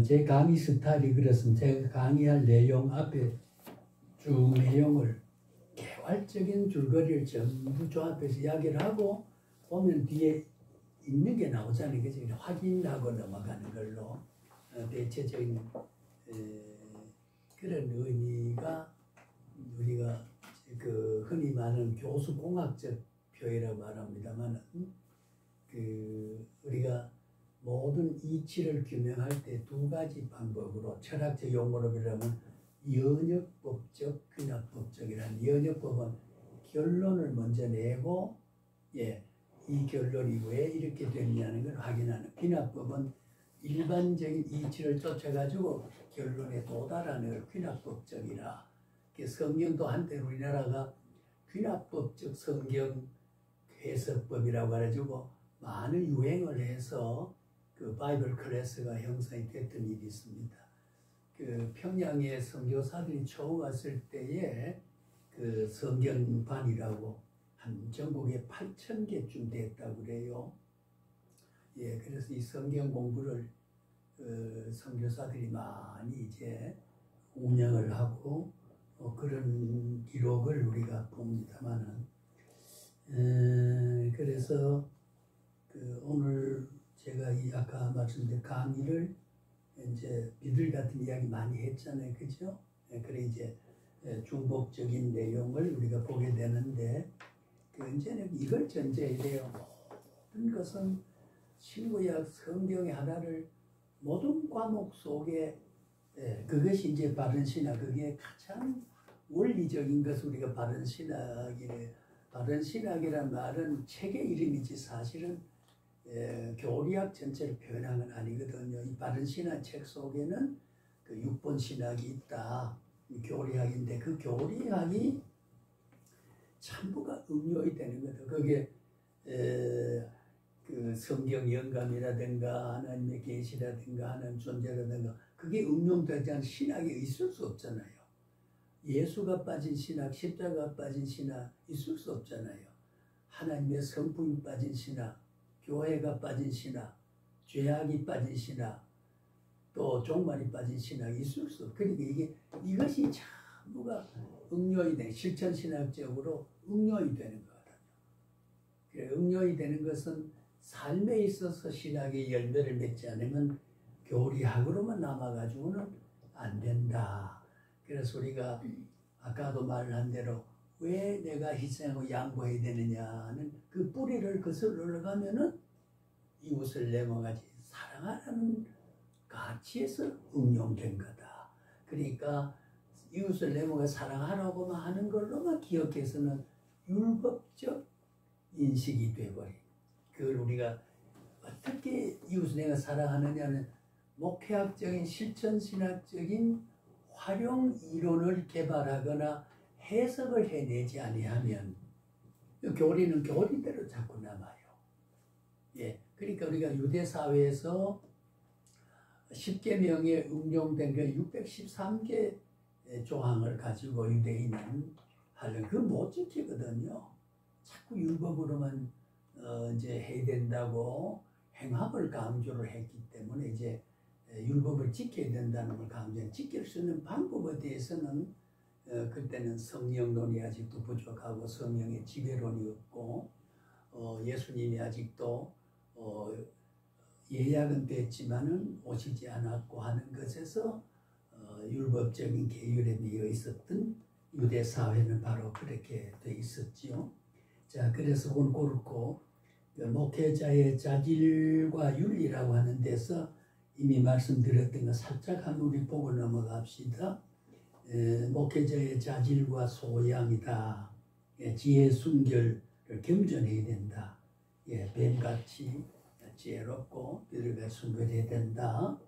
제 강의 스타일이 그렇습니다. 제가 강의할 내용 앞에 쭉 내용을 개괄적인 줄거리를 전부 조합해서 이야기를 하고 보면 뒤에 있는 게 나오잖아요. 그래서 확인하고 넘어가는 걸로 대체적인 그런 의미가 우리가 그 흔히 말하는 교수공학적 표현이라고 말합니다만 우리가 모든 이치를 규명할 때 두 가지 방법으로 철학적 용어로 그러면 연역법적, 귀납법적이라는 연역법은 결론을 먼저 내고 이 결론이 왜 이렇게 됐냐는 걸 확인하는 귀납법은 일반적인 이치를 쫓아가지고 결론에 도달하는 걸 귀납법적이라 성경도 한때 우리나라가 귀납법적 성경 해석법이라고 해가지고 많은 유행을 해서 그 바이블 클래스가 형성이 됐던 일이 있습니다. 그 평양에 선교사들이 처음 왔을 때에 그 성경반이라고 한 전국에 8,000개쯤 됐다고 그래요. 그래서 이 성경 공부를 선교사들이 많이 이제 운영을 하고 그런 기록을 우리가 봅니다만은 그래서 오늘 제가 아까 말씀드린 강의를 이제 비둘 같은 이야기 많이 했잖아요, 그죠? 그래 이제 중복적인 내용을 우리가 보게 되는데 이제는 이걸 전제해야 돼요. 모든 것은 신구약 성경의 하나를 모든 과목 속에 그것이 이제 바른 신학, 그게 가장 원리적인 것을 우리가 바른 신학이래. 바른 신학이란 말은 책의 이름이지 사실은 교리학 전체를 표현한 건 아니거든요. 이 바른 신학 책 속에는 그 6본 신학이 있다. 교리학인데 그 교리학이 전부가 응용이 되는 거죠. 그게 그 성경 영감이라든가 하나님의 계시라든가 하나님 존재라든가 그게 응용되지 않은 신학이 있을 수 없잖아요. 예수가 빠진 신학, 십자가 빠진 신학 있을 수 없잖아요. 하나님의 성품이 빠진 신학, 교회가 빠진 신학, 죄악이 빠진 신학, 또 종말이 빠진 신학이 있을 수 없어요. 그러니까 이것이 전부가 응용이 되는, 실천신학적으로 응용이 되는 거거든요. 응용이 되는 것은 삶에 있어서 신학의 열매를 맺지 않으면 교리학으로만 남아가지고는 안 된다. 그래서 우리가 아까도 말한 대로 왜 내가 희생하고 양보해야 되느냐는 그 뿌리를 거슬러 올라가면은 이웃을 내모가지 사랑하라는 가치에서 응용된 거다. 그러니까 이웃을 내모가 사랑하라고만 하는 걸로만 기억해서는 율법적 인식이 돼버린. 그걸 우리가 어떻게 이웃을 내가 사랑하느냐는 목회학적인 실천신학적인 활용 이론을 개발하거나 해석을 해내지 아니하면 교리는 교리대로 자꾸 남아요. 그러니까 우리가 유대 사회에서 10계명에 응용된 그 613개 조항을 가지고 유대인은 하려면 그걸 못 지키거든요. 자꾸 율법으로만 이제 해야 된다고 행함을 강조를 했기 때문에 이제 율법을 지켜야 된다는 걸 강조해. 지킬 수 있는 방법에 대해서는 그때는 성령론이 아직도 부족하고 성령의 지배론이 없고 예수님이 아직도 예약은 됐지만은 오시지 않았고 하는 것에서 율법적인 계율에 매여 있었던 유대 사회는 바로 그렇게 돼 있었지요. 자, 그래서 오늘 그렇고 목회자의 자질과 윤리라고 하는 데서 이미 말씀드렸던 거 살짝 한번 우리 보고 넘어갑시다. 목회자의 자질과 소양이다. 지혜 순결을 겸손해야 된다. 뱀같이 지혜롭고 비둘기가 순결해야 된다.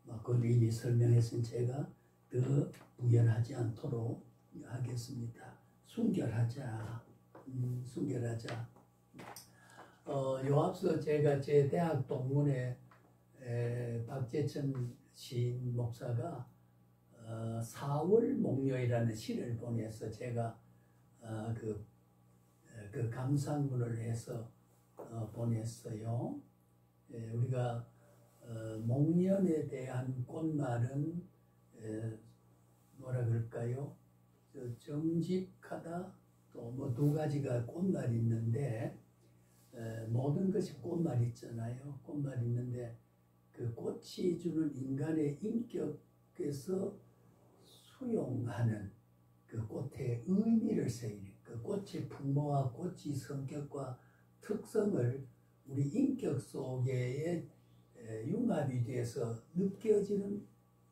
그건 이미 설명했으니 제가 더 부연하지 않도록 하겠습니다. 순결하자. 순결하자. 요 앞서 제가 제 대학 동문회 박재천 시인 목사가 4월 목요이라는 시를 보내서 제가 그 감상문을 해서 보냈어요. 우리가 목련에 대한 꽃말은 뭐라 그럴까요? 정직하다 또 뭐 두 가지가 꽃말이 있는데 모든 것이 꽃말이 있잖아요. 꽃말이 있는데 그 꽃이 주는 인간의 인격에서 수용하는 그 꽃의 의미를 새기는 그 꽃의 풍모와 꽃의 성격과 특성을 우리 인격 속에 융합이 돼서 느껴지는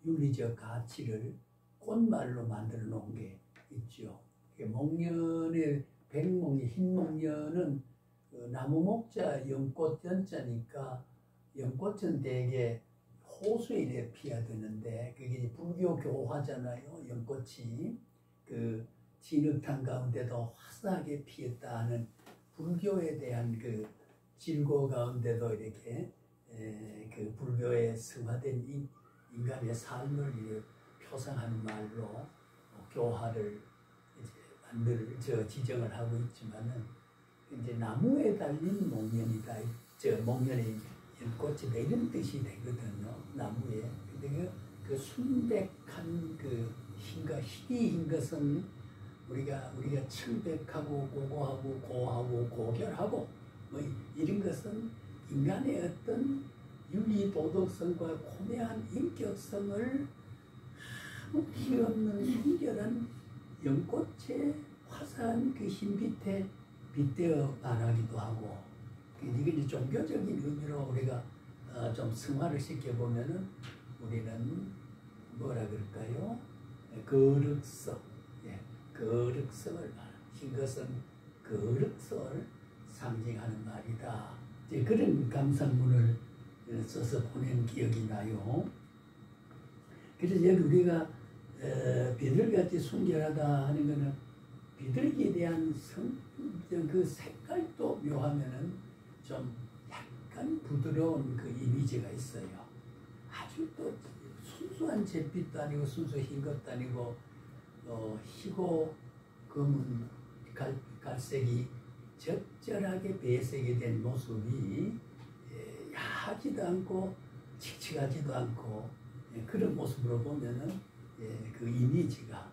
윤리적 가치를 꽃말로 만들어 놓은 게 있죠. 목련의 백목련, 흰목련은 나무 목자 연꽃 연자니까 연꽃은 대개 호수에 피어야 되는데 그게 불교 교화잖아요. 연꽃이 그 진흙탕 가운데도 화사하게 피었다는 불교에 대한 그 질고 가운데도 이렇게 그 불교에 승화된 인간의 삶을 표상하는 말로 교화를 이제 지정을 하고 있지만은 이제 나무에 달린 목련이다. 목련의 연꽃이다 이런 뜻이 되거든요. 나무에. 근데 그 순백한 그 희귀 흰 것은 우리가 청백하고 고고하고 고하고 고결하고 뭐 이런 것은 인간의 어떤 윤리 도덕성과 고매한 인격성을 아무 티 없는 순결한 연꽃의 화사한 그 흰빛에 빗대어 말하기도 하고 이게 이제 종교적인 의미로 우리가 좀 승화를 시켜보면은 우리는 뭐라 그럴까요? 거룩성, 거룩성을 말하는 흰 것은 거룩성을 상징하는 말이다. 이제 그런 감상문을 써서 보낸 기억이 나요. 그래서 여기 우리가 비둘기같이 순결하다 하는 것은 비둘기에 대한 그 색깔도 묘하면은 좀 약간 부드러운 그 이미지가 있어요. 아주 또 순수한 잿빛도 아니고 순수 흰 것도 아니고 희고 검은 갈색이 적절하게 배색이 된 모습이 야하지도 않고 칙칙하지도 않고 그런 모습으로 보면은 그 이미지가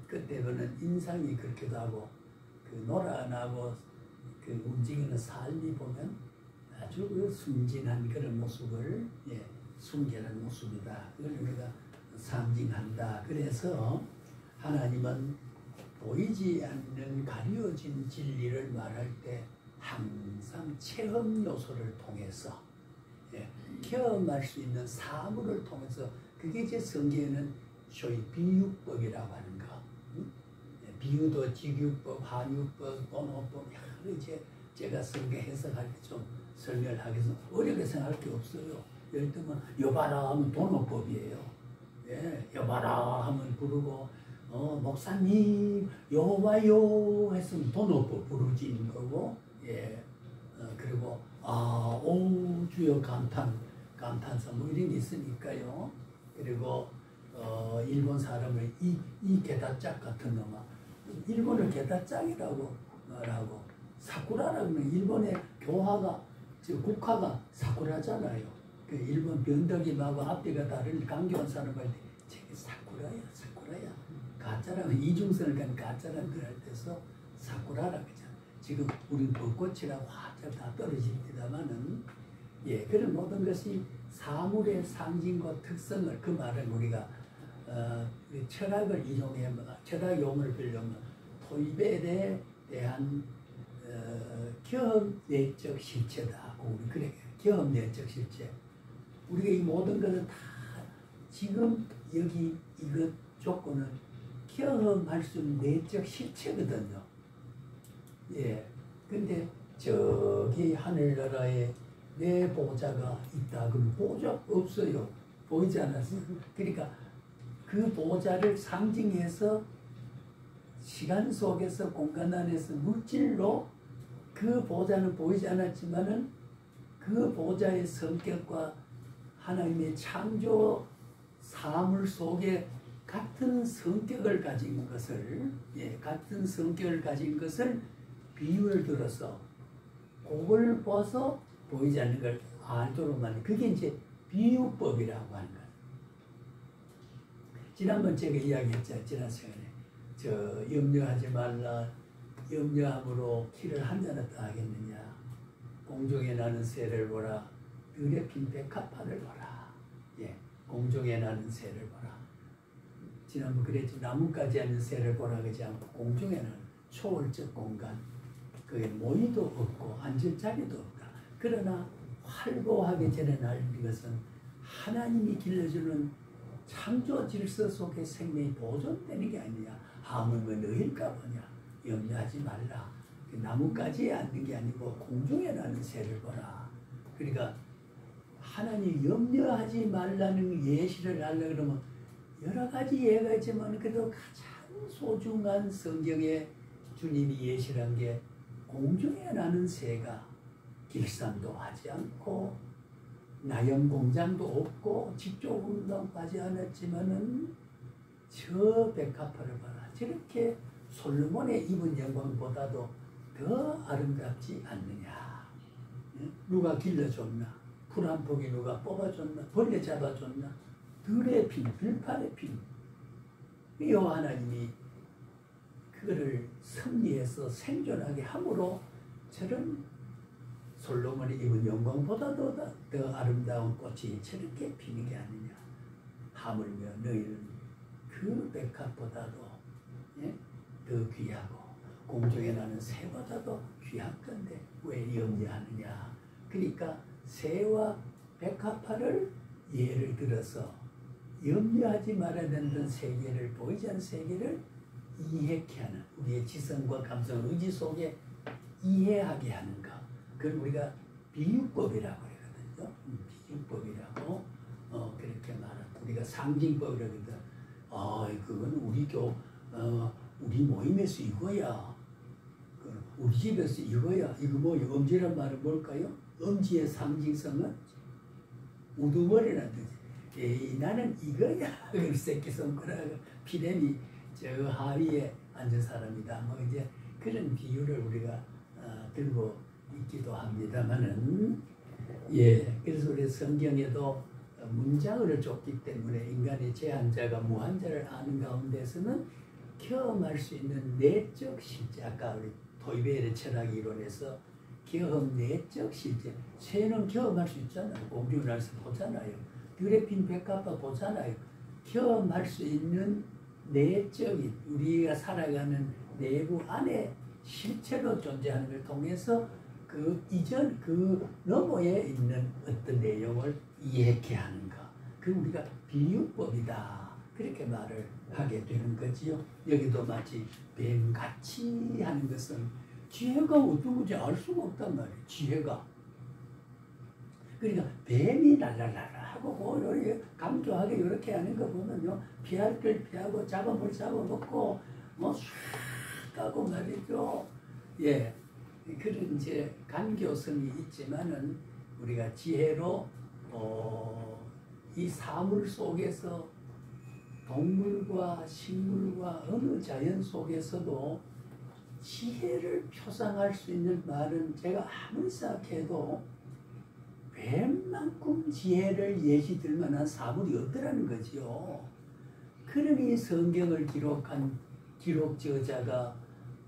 그때 보는 인상이 그렇기도 하고 그 노란하고 그 움직이는 삶이 보면 아주 그 순진한 그런 모습을 순결한 모습이다. 그걸 우리가 상징한다. 그래서 하나님은 보이지 않는 가려진 진리를 말할 때 항상 체험 요소를 통해서 경험할 수 있는 사물을 통해서 그게 이제 성경에는 소위 비유법이라고 하는 거. 비유도 직유법, 한유법, 본어법 여러 이제 제가 성경 해석할 때 좀 설명하겠습니다. 어렵게 생각할 게 없어요. 예를 들면 여봐라 하면 돈어법이에요. 여봐라 하면 부르고 목사님 여호와요 했으면 돈어법 부르지는 거고 그리고 오 주여 감탄사 뭐 이런 게 있으니까요. 그리고 일본 사람을 이 게다짝 같은 놈아 일본을 게다짝이라고 말하고 사쿠라라고 하면 일본의 교화가 국화가 사쿠라잖아요. 그 일본 변덕임하고 앞뒤가 다른 강교한 사람할 때 저게 사쿠라야 가짜라면 이중성을 간 가짜라는 걸 할 때서 사쿠라라고 하잖아요. 지금 우리는 벚꽃이라고 화짝 다 떨어집니다만은 그런 모든 것이 사물의 상징과 특성을 그 말은 우리가 철학을 이용해 철학 용어를 빌려면 토이벨에 대한 경험내적 실체다. 우리 그래 경험내적 실체. 우리가 이 모든 것을 다 지금 여기 이것 조건은 경험할 수 있는 내적 실체거든요. 근데 저기 하늘나라에 내 보호자가 있다. 그럼 보호자 없어요. 보이지 않았어요. 그러니까 그 보호자를 상징해서 시간 속에서 공간 안에서 물질로 그 보호자는 보이지 않았지만은 그 보호자의 성격과 하나님의 창조 사물 속에 같은 성격을 가진 것을 같은 성격을 가진 것을 비유를 들어서 그걸 봐서 보이지 않는 걸 알도록 만든 그게 이제 비유법이라고 하는 것. 지난번 제가 이야기했잖아요. 지난 시간에 염려하지 말라. 염려함으로 키를 한잔했다 하겠느냐. 공중에 나는 새를 보라. 들에 핀 백합화를 보라. 예, 공중에 나는 새를 보라. 지난번 그랬지. 나뭇가지 앉은 새를 보라 그러지 않고 공중에 나는 초월적 공간. 그게 모이도 없고 앉을 자리도 없다. 그러나 활보하기 전에 날 것은 하나님이 길러주는 창조 질서 속에 생명이 보존되는 게 아니냐. 하물며 너희일까 보냐. 염려하지 말라. 나뭇가지에 앉는 게 아니고 공중에 나는 새를 보라. 그러니까 하나님 염려하지 말라는 예시를 하려고 그러면 여러 가지 예가 있지만 그래도 가장 소중한 성경에 주님이 예시한 게 공중에 나는 새가 길쌈도 하지 않고 나염 공장도 없고 직조운동 하지 않았지만은 저 백합화를 봐라. 저렇게 솔로몬의 입은 영광보다도 더 아름답지 않느냐. 누가 길러줬나? 풀 한 포기 누가 뽑아줬나? 벌레 잡아줬나? 들에 핀, 들판에 핀. 이 하나님이 그거를 섭리해서 생존하게 함으로 저런 솔로몬의 입은 영광보다도 더 아름다운 꽃이 저렇게 피는 게 아니냐. 하물며 너희는 그 백합보다도 더 귀하고 공중에 나는 새보다도 귀한 건데 왜 염려하느냐. 그러니까 새와 백합화를 예를 들어서 염려하지 말아야 되는 세계를, 보이지 않는 세계를 이해케 하는, 우리의 지성과 감성, 의지 속에 이해하게 하는 것. 그걸 우리가 비유법이라고 그러거든요. 비유법이라고 그렇게 말합니다. 우리가 상징법이라고 그러거든. 그건 우리 모임에서 이거야. 우리 집에서 이거야. 이거 뭐예요? 엄지란 말은 뭘까요? 엄지의 상징성은 우두머리라는 뜻이. 나는 이거야. 새끼손가락 피렘이 저 하위에 앉은 사람이다. 뭐 이제 그런 비유를 우리가 들고 있기도 합니다만은, 그래서 우리 성경에도 문장을 줬기 때문에 인간의 제한자가 무한자를 아는 가운데서는 경험할 수 있는 내적 실제, 아까 우리 토이베르 철학 이론에서 경험 내적 실제, 새는 경험할 수 있잖아요. 공중에 날서 보잖아요. 들에 핀 백합화 보잖아요. 경험할 수 있는 내적인 우리가 살아가는 내부 안에 실체로 존재하는 걸 통해서 그 이전 그 너머에 있는 어떤 내용을 이해케 하는 것. 그 우리가 비유법이다. 그렇게 말을 하게 되는 거지요. 여기도 마치 뱀같이 하는 것은 지혜가 어떤 건지 알 수가 없단 말이에요. 지혜가. 그러니까 뱀이 날라라라 하고 뭐 이렇게 강조하게 이렇게 하는 거 보면요. 피할 걸 피하고 잡아먹을 잡아먹고 뭐 싹 가고 말이죠. 그런 이제 간교성이 있지만은 우리가 지혜로 이 사물 속에서 동물과 식물과 어느 자연 속에서도 지혜를 표상할 수 있는 말은 제가 아무리 생각해도 뱀만큼 지혜를 예시 들 만한 사물이 없더라는 거지요. 그러니 성경을 기록한 기록 저자가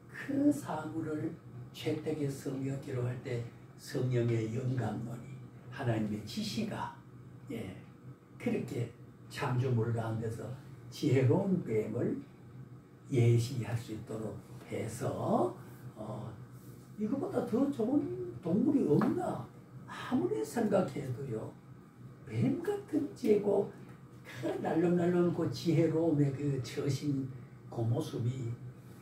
그 사물을 최택의 성경 기록할 때 성령의 영감론이 하나님의 지시가 그렇게 창조물 가운데서 지혜로운 뱀을 예시할 수 있도록 해서 이거보다 더 좋은 동물이 없나 아무리 생각해도요. 뱀 같은 지혜고 그 날름날름 그 지혜로움의 그 처신 그 모습이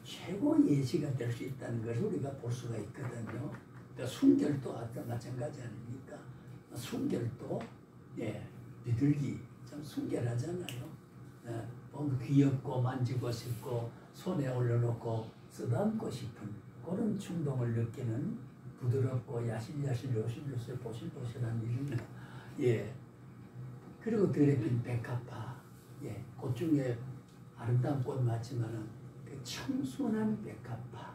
최고 예시가 될 수 있다는 것을 우리가 볼 수가 있거든요. 그러니까 순결도 마찬가지 아닙니까? 순결도 비둘기 참 순결하잖아요. 보면 귀엽고 만지고 싶고 손에 올려놓고 쓰다듬고 싶은 그런 충동을 느끼는 부드럽고 야실야실 요실요실 보실보실한 이런 그리고 들에 핀 백합화 그 중에 아름다운 꽃 맞지만은 그 청순한 백합화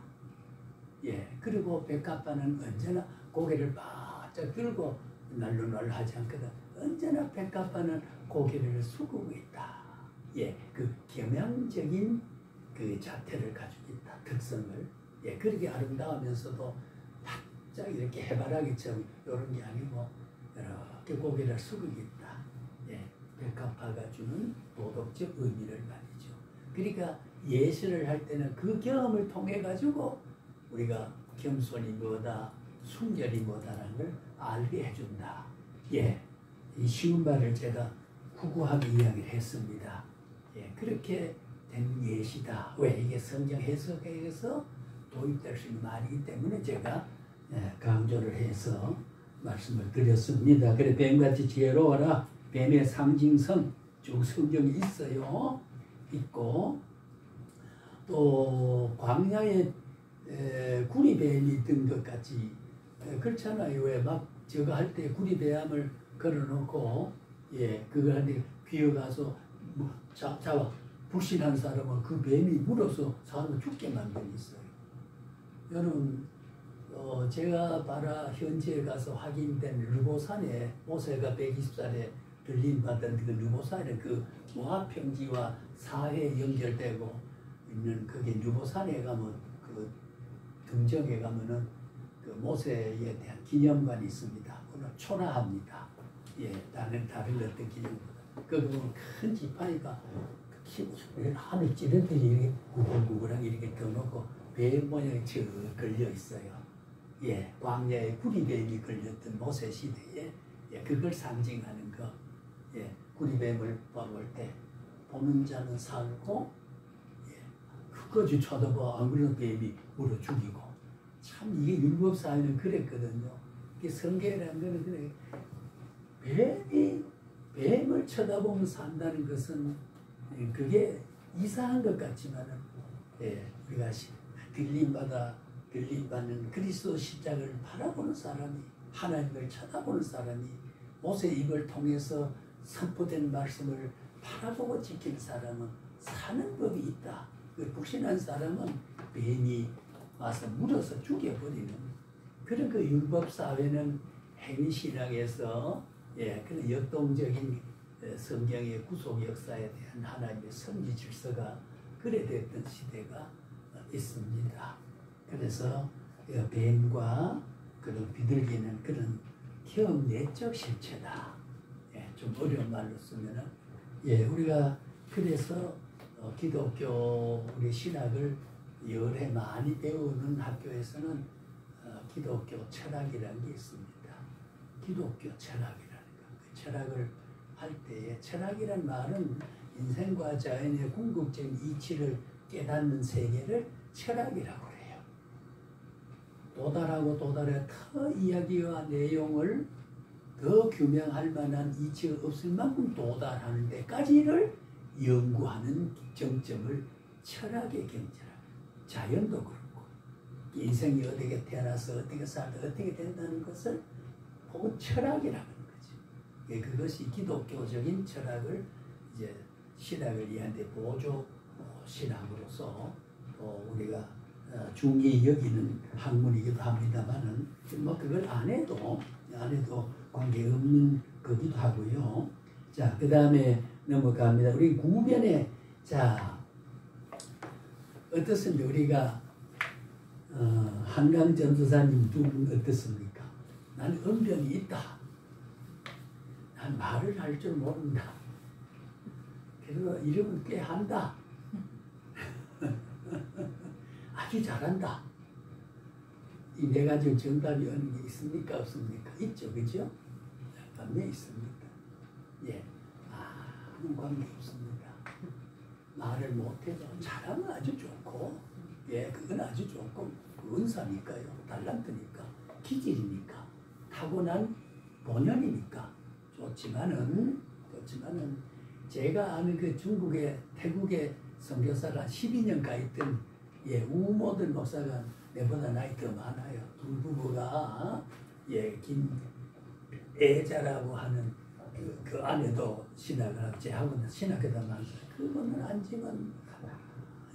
그리고 백합화는 언제나 고개를 바짝 들고 날로날하지 않거든. 언제나 백합화는 고개를 숙이고 있다. 예, 그 겸양적인 그 자태를 가지고 있다. 특성을. 예, 그렇게 아름다우면서도 바짝 이렇게 해바라기처럼 이런 게 아니고 이렇게 고개를 숙이고 있다. 예, 백합화가 주는 도덕적 의미를 말이죠. 그러니까 예술을 할 때는 그 경험을 통해 가지고 우리가 겸손이 뭐다, 순결이 뭐다라는 걸 알게 해준다. 예, 이 쉬운 말을 제가 구구하게 이야기를 했습니다. 예, 그렇게 된 예시다. 왜? 이게 성경 해석에서 도입될 수 있는 말이기 때문에 제가 강조를 해서 말씀을 드렸습니다. 그래, 뱀같이 지혜로워라. 뱀의 상징성 쭉 성경에 있어요. 있고 또 광야에 구리뱀이 있던 것 같이 그렇잖아요. 왜 막 저거 할 때 구리뱀을 걸어놓고 그거 하는데 귀어가서 잡아 불신한 사람은 그 뱀이 물어서 사람을 죽게 만든 있어요. 여러분 제가 바라 현지에 가서 확인된 르보산에 모세가 120살에 들림받은 그 르보산에 그 모압평지와 사해에 연결되고 있는 그게 르보산에 가면 그 등정에 가면은 그 모세에 대한 기념관이 있습니다. 오늘 초라합니다. 예, 다른 어떤 기념보다. 그 보면 큰 지팡이가 하늘 찌른듯이 이렇게 구불구불하게 이렇게 떠놓고 뱀 모양이 쭉 걸려 있어요. 예, 광야에 구리뱀이 걸렸던 모세 시대에 그걸 상징하는 거. 예, 구리뱀을 볼 때 보는 자는 살고 그거지 쳐다봐 안 그러는 뱀이 물어 죽이고 참 이게 율법 사회는 그랬거든요. 이게 성경이라는 거는 그래 뱀을 쳐다보면서 산다는 것은 그게 이상한 것 같지만은 우리가 들림받는 그리스도 십자가를 바라보는 사람이 하나님을 쳐다보는 사람이 모세 입을 통해서 선포된 말씀을 바라보고 지키는 사람은 사는 법이 있다. 불신한 사람은 뱀이 와서 물어서 죽여버리는 그런 그 율법 사회는 행위신학에서 그런 역동적인 성경의 구속 역사에 대한 하나님의 선지 질서가 그래 됐던 시대가 있습니다. 그래서 뱀과 그런 비둘기는 그런 경내적 실체다. 좀 어려운 말로 쓰면은 우리가 그래서 기독교 우리 신학을 열해 많이 배우는 학교에서는 기독교 철학이라는 게 있습니다. 기독교 철학이라는 거. 그 철학을 할 때에 철학이란 말은 인생과 자연의 궁극적인 이치를 깨닫는 세계를 철학이라고 해요. 도달하고 도달해 더 이야기와 내용을 더 규명할 만한 이치가 없을 만큼 도달하는 데까지를 연구하는 정점을 철학의 경지라. 자연도 그렇고 인생이 어떻게 태어나서 어떻게 살다 어떻게 된다는 것을 보고 철학이라는 거지. 그것이 기독교적인 철학을 이제 신학을 이해하는데 보조 신학으로서 우리가 중히 여기는 학문이기도 합니다만은 뭐 그걸 안 해도 관계없는 거기도 하고요. 자, 그 다음에 넘어갑니다. 우리 구변에 자 어떻습니까? 우리가 한강 전도사님 두 분 어떻습니까? 나는 언변이 있다. 난 말을 할 줄 모른다. 그래서 이름은 꽤 한다. 아주 잘한다. 이 네 가지 정답이 어느 게 있습니까? 없습니까? 있죠, 그죠? 반면에 있습니다. 아무 관계 없습니다. 말을 못해도 잘하면 아주 좋고, 그건 아주 좋고, 은사니까요, 달란트니까, 기질이니까, 타고난 본연이니까 좋지만은 제가 아는 그 중국의 태국의 선교사가 12년 가 있던 우모들 목사가 내보다 나이 더 많아요. 두 부부가 김애자라고 하는 그 아내도 신학을 하고 제하고는 신학에다 많아요. 그거는 안지만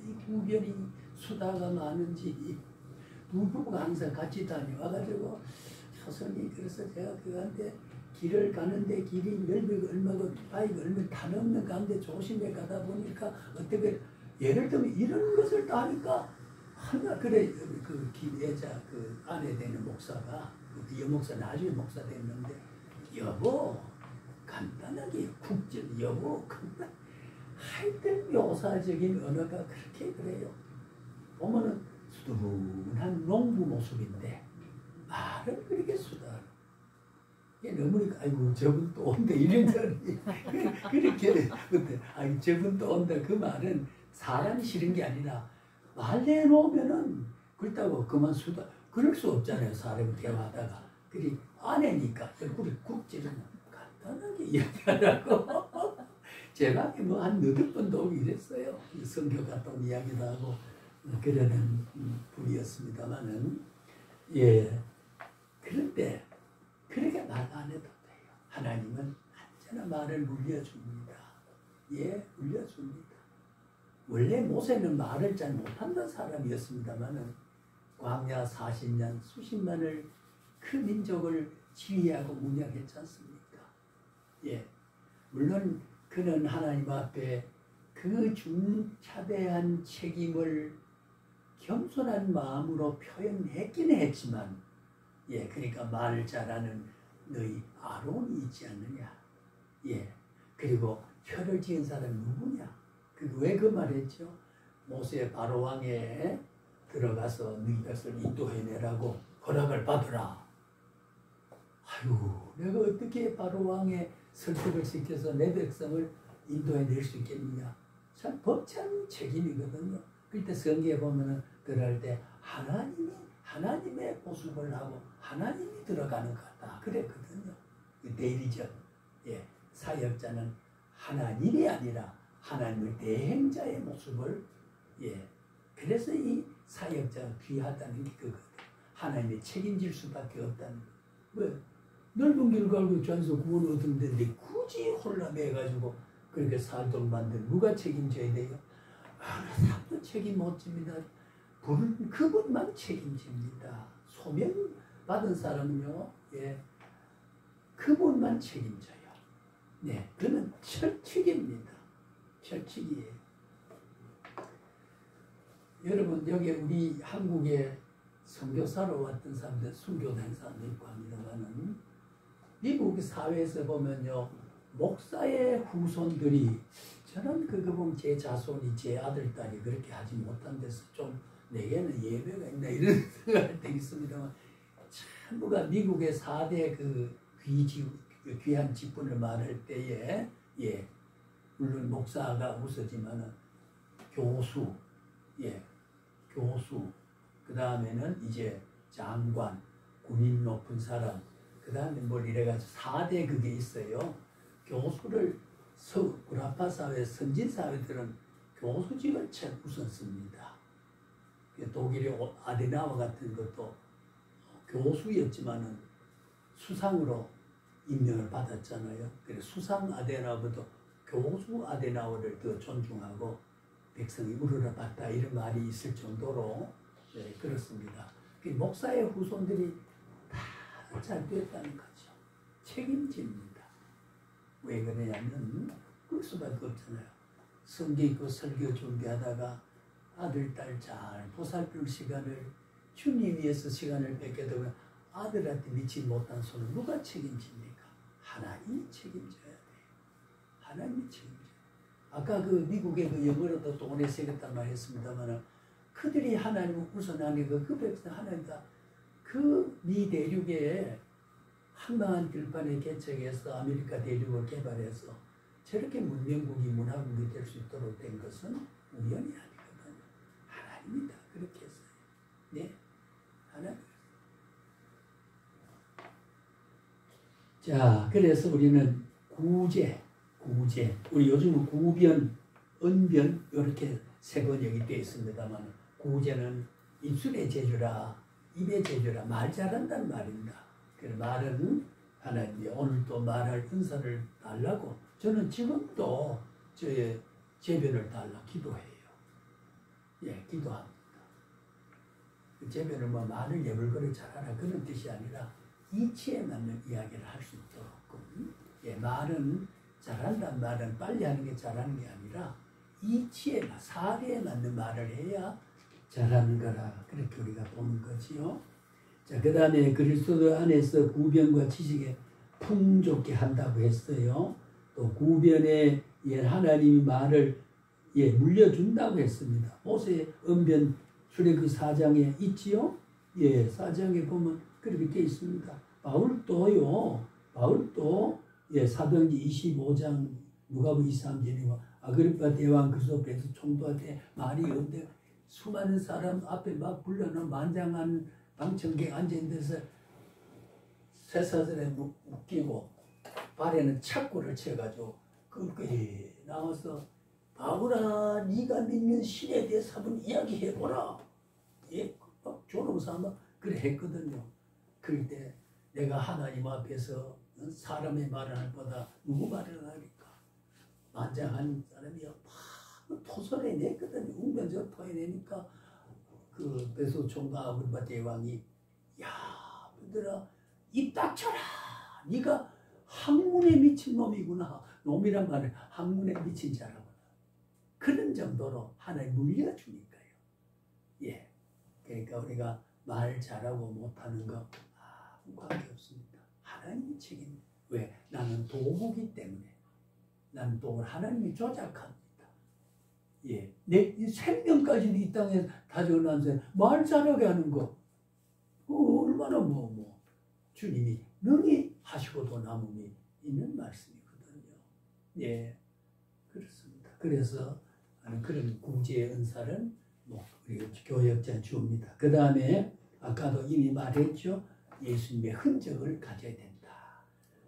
이 구별이 수다가 많은지 두 부부가 항상 같이 다녀와가지고 초선이 그래서 제가 그한테 길을 가는데 길이 넓이가 얼마고 바위가 얼마 다 넘는 가운데 조심해 가다 보니까 어떻게 예를 들면 이런 것을 다 하니까 하나 그래 그 김예자 그 아내 되는 목사가 그 여목사 나중에 목사 됐는데 여보 간단하게 국질 여보 간단 하여튼 묘사적인 언어가 그렇게 그래요. 보면은 수두룩한 농부 모습인데 말은 그렇게 수다로 이게 너무 아이고 저분 또 온다 이런 사람이 그렇게 근데 아이 저분 또 온다 그 말은 사람이 싫은 게 아니라 말 내놓으면은 그렇다고 그만 수다 그럴 수 없잖아요. 사람이 대화하다가 그리 아내니까 얼굴이 굽지는 간단하게 이야기하라고 제가 뭐 한 너댓 번도 오고 이랬어요. 성교 갔다 온 이야기도 하고 그러는 분이었습니다만은 예 그런데 그렇게 말 안 해도 돼요. 하나님은 언제나 말을 물려줍니다. 예 물려줍니다. 원래 모세는 말을 잘 못한다는 사람이었습니다만은 광야 40년 수십만을 그 민족을 지휘하고 운영했지 않습니까? 예 물론 그는 하나님 앞에 그 중차대한 책임을 겸손한 마음으로 표현했기는 했지만 예 그러니까 말을 잘하는 너희 아론이 있지 않느냐 예 그리고 표를 지은 사람이 누구냐 왜 그 말했죠? 모세 바로 왕에 들어가서 너희 백성을 인도해내라고 허락을 받으라. 아유 내가 어떻게 바로 왕에 설득을 시켜서 내 백성을 인도해낼 수 있겠느냐. 참 벅찬 책임이거든요. 그때 성경에 보면은 그럴 때 하나님의 보수를 하고 하나님이 들어가는 것 같다. 그랬거든요. 대리적 예, 사역자는 하나님이 아니라 하나님의 대행자의 모습을 예, 그래서 이 사역자가 귀하다는 게 그거거든요. 하나님이 책임질 수밖에 없다는 거. 왜? 넓은 길 갈고 전서 구원 얻는데 굳이 혼란해가지고 그렇게 살도록 만든 누가 책임져야 돼요? 하나도 책임 못 집니다. 그분만 책임집니다. 소명 받은 사람은요, 예, 그분만 책임져요. 네, 그는 철칙입니다. 철칙이에요. 여러분 여기 우리 한국에 선교사로 왔던 사람들, 순교된 사람도 있고 합니다만은 미국 사회에서 보면요, 목사의 후손들이 저는 그거 보면 제 자손이 제 아들 딸이 그렇게 하지 못한 데서 좀 내게는 예배가 있나 이런 생각할 때 있습니다만 전부가 미국의 4대 그 귀한 직분을 말할 때에 예 물론 목사가 우서지만은 교수 예 교수 그 다음에는 이제 장관 군인 높은 사람 그 다음에 뭘 이래가지고 4대 그게 있어요. 교수를 구라파 사회 선진 사회들은 교수직을 제일 우선 씁니다. 독일의 아데나워 같은 것도 교수였지만은 수상으로 임명을 받았잖아요. 그래서 수상 아데나워도 교수 아데나워를 더 존중하고 백성이 우러러 봤다 이런 말이 있을 정도로 네, 그렇습니다. 목사의 후손들이 다 잘 됐다는 거죠. 책임집니다. 왜 그러냐면 그럴 수밖에 없잖아요. 성경 있고 설교 준비하다가 아들, 딸 잘 보살필 시간을 주님 위해서 시간을 뺏게 되면 아들한테 미치지 못한 손을 누가 책임집니까? 하나님이 책임져야 돼요. 하나님이 책임져요. 아까 그 미국의 그 영어로도 돈에 새겼단 말 했습니다만 그들이 하나님을 우선하니까 그 백성 하나님 다 그 미 대륙에 한강한 들판에 개척해서 아메리카 대륙을 개발해서 저렇게 문명국이 문화국이 될 수 있도록 된 것은 우연이 아니거든요. 하나님이 다 그렇게 했어요. 네, 하나님. 자, 그래서 우리는 구제, 우리 요즘은 구변, 언변 이렇게 세 번역이 되어 있습니다만 구제는 입술의 재주라, 입의 재주라, 말 잘한다는 말입니다. 그 말은 하나님이 오늘 또 말할 은사를 달라고 저는 지금도 저의 제변을 달라 기도해요. 예, 기도합니다. 그 제변을 뭐 말을 예불거리 잘하라 그런 뜻이 아니라 이치에 맞는 이야기를 할 수 있도록 예, 말은 잘한다는 말은 빨리 하는 게 잘하는 게 아니라 이치에 사례에 맞는 말을 해야 잘하는 거라 그렇게 우리가 보는 거지요. 자, 그 다음에 그리스도 안에서 구변과 지식에 풍족게 한다고 했어요. 또 구변에 예, 하나님이 말을 예, 물려준다고 했습니다. 모세의 언변 출애굽기 4장에 있지요. 예, 4장에 보면 그렇게 되어 있습니다. 바울도 예, 사도행전 25장 누가복음 23절이고 아그리파 대왕 그리스도 베드로 총독한테 말이 없는데 수많은 사람 앞에 막 불러놓은 만장한 방청객 앉아있는 데서 쇠사슬에 묶이고 발에는 착고를 쳐가지고 그렇게 나와서 바울아 네가 믿는 신에 대해서 한번 이야기해보라. 예, 막 조롱삼아 그래 했거든요. 그럴 때 내가 하나님 앞에서 사람의 말을 할 보다 누구 말을 하니까 만장한 사람이 막 토설해냈거든요. 웅변적 토해내니까 그 베드로 총각 아그리파 대왕이 야 얘들아 입 닥쳐라. 네가 학문에 미친 놈이구나. 놈이란 말은 학문에 미친 자라구나. 그런 정도로 하나님 물려주니까요. 예, 그러니까 우리가 말 잘하고 못하는 거 아무 관계 없습니다. 하나님이 책임. 왜? 나는 도구기 때문에. 나는 도구를 하나님이 조작합니다. 예, 내 생명까지도 이 땅에 다져놨는데 말 잘하게 하는 거 얼마나 주님이 능히 하시고도 남음이 있는 말씀이거든요. 예, 그렇습니다. 그래서 그런 구제의 은사는 우리 교역자 주옵니다. 그 다음에 아까도 이미 말했죠. 예수님의 흔적을 가져야 된다.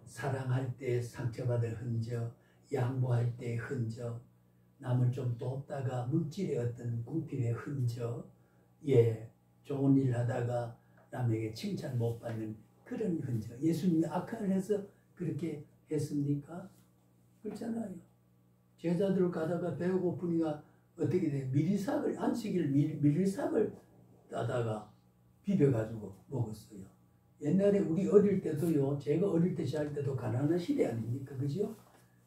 사랑할 때 상처받을 흔적, 양보할 때의 흔적, 남을 좀 돕다가 물질의 어떤 궁핍의 흔적, 예, 좋은 일 하다가 남에게 칭찬 못 받는 그런 흔적. 예수님이 악한 해서 그렇게 했습니까? 그렇잖아요. 제자들 가다가 배가 고프니까 어떻게 돼? 미리삭을 안식일 미리삭을 따다가 비벼가지고 먹었어요. 옛날에 우리 어릴 때도요. 제가 어릴 때 잘 때도 가난한 시대 아닙니까? 그죠?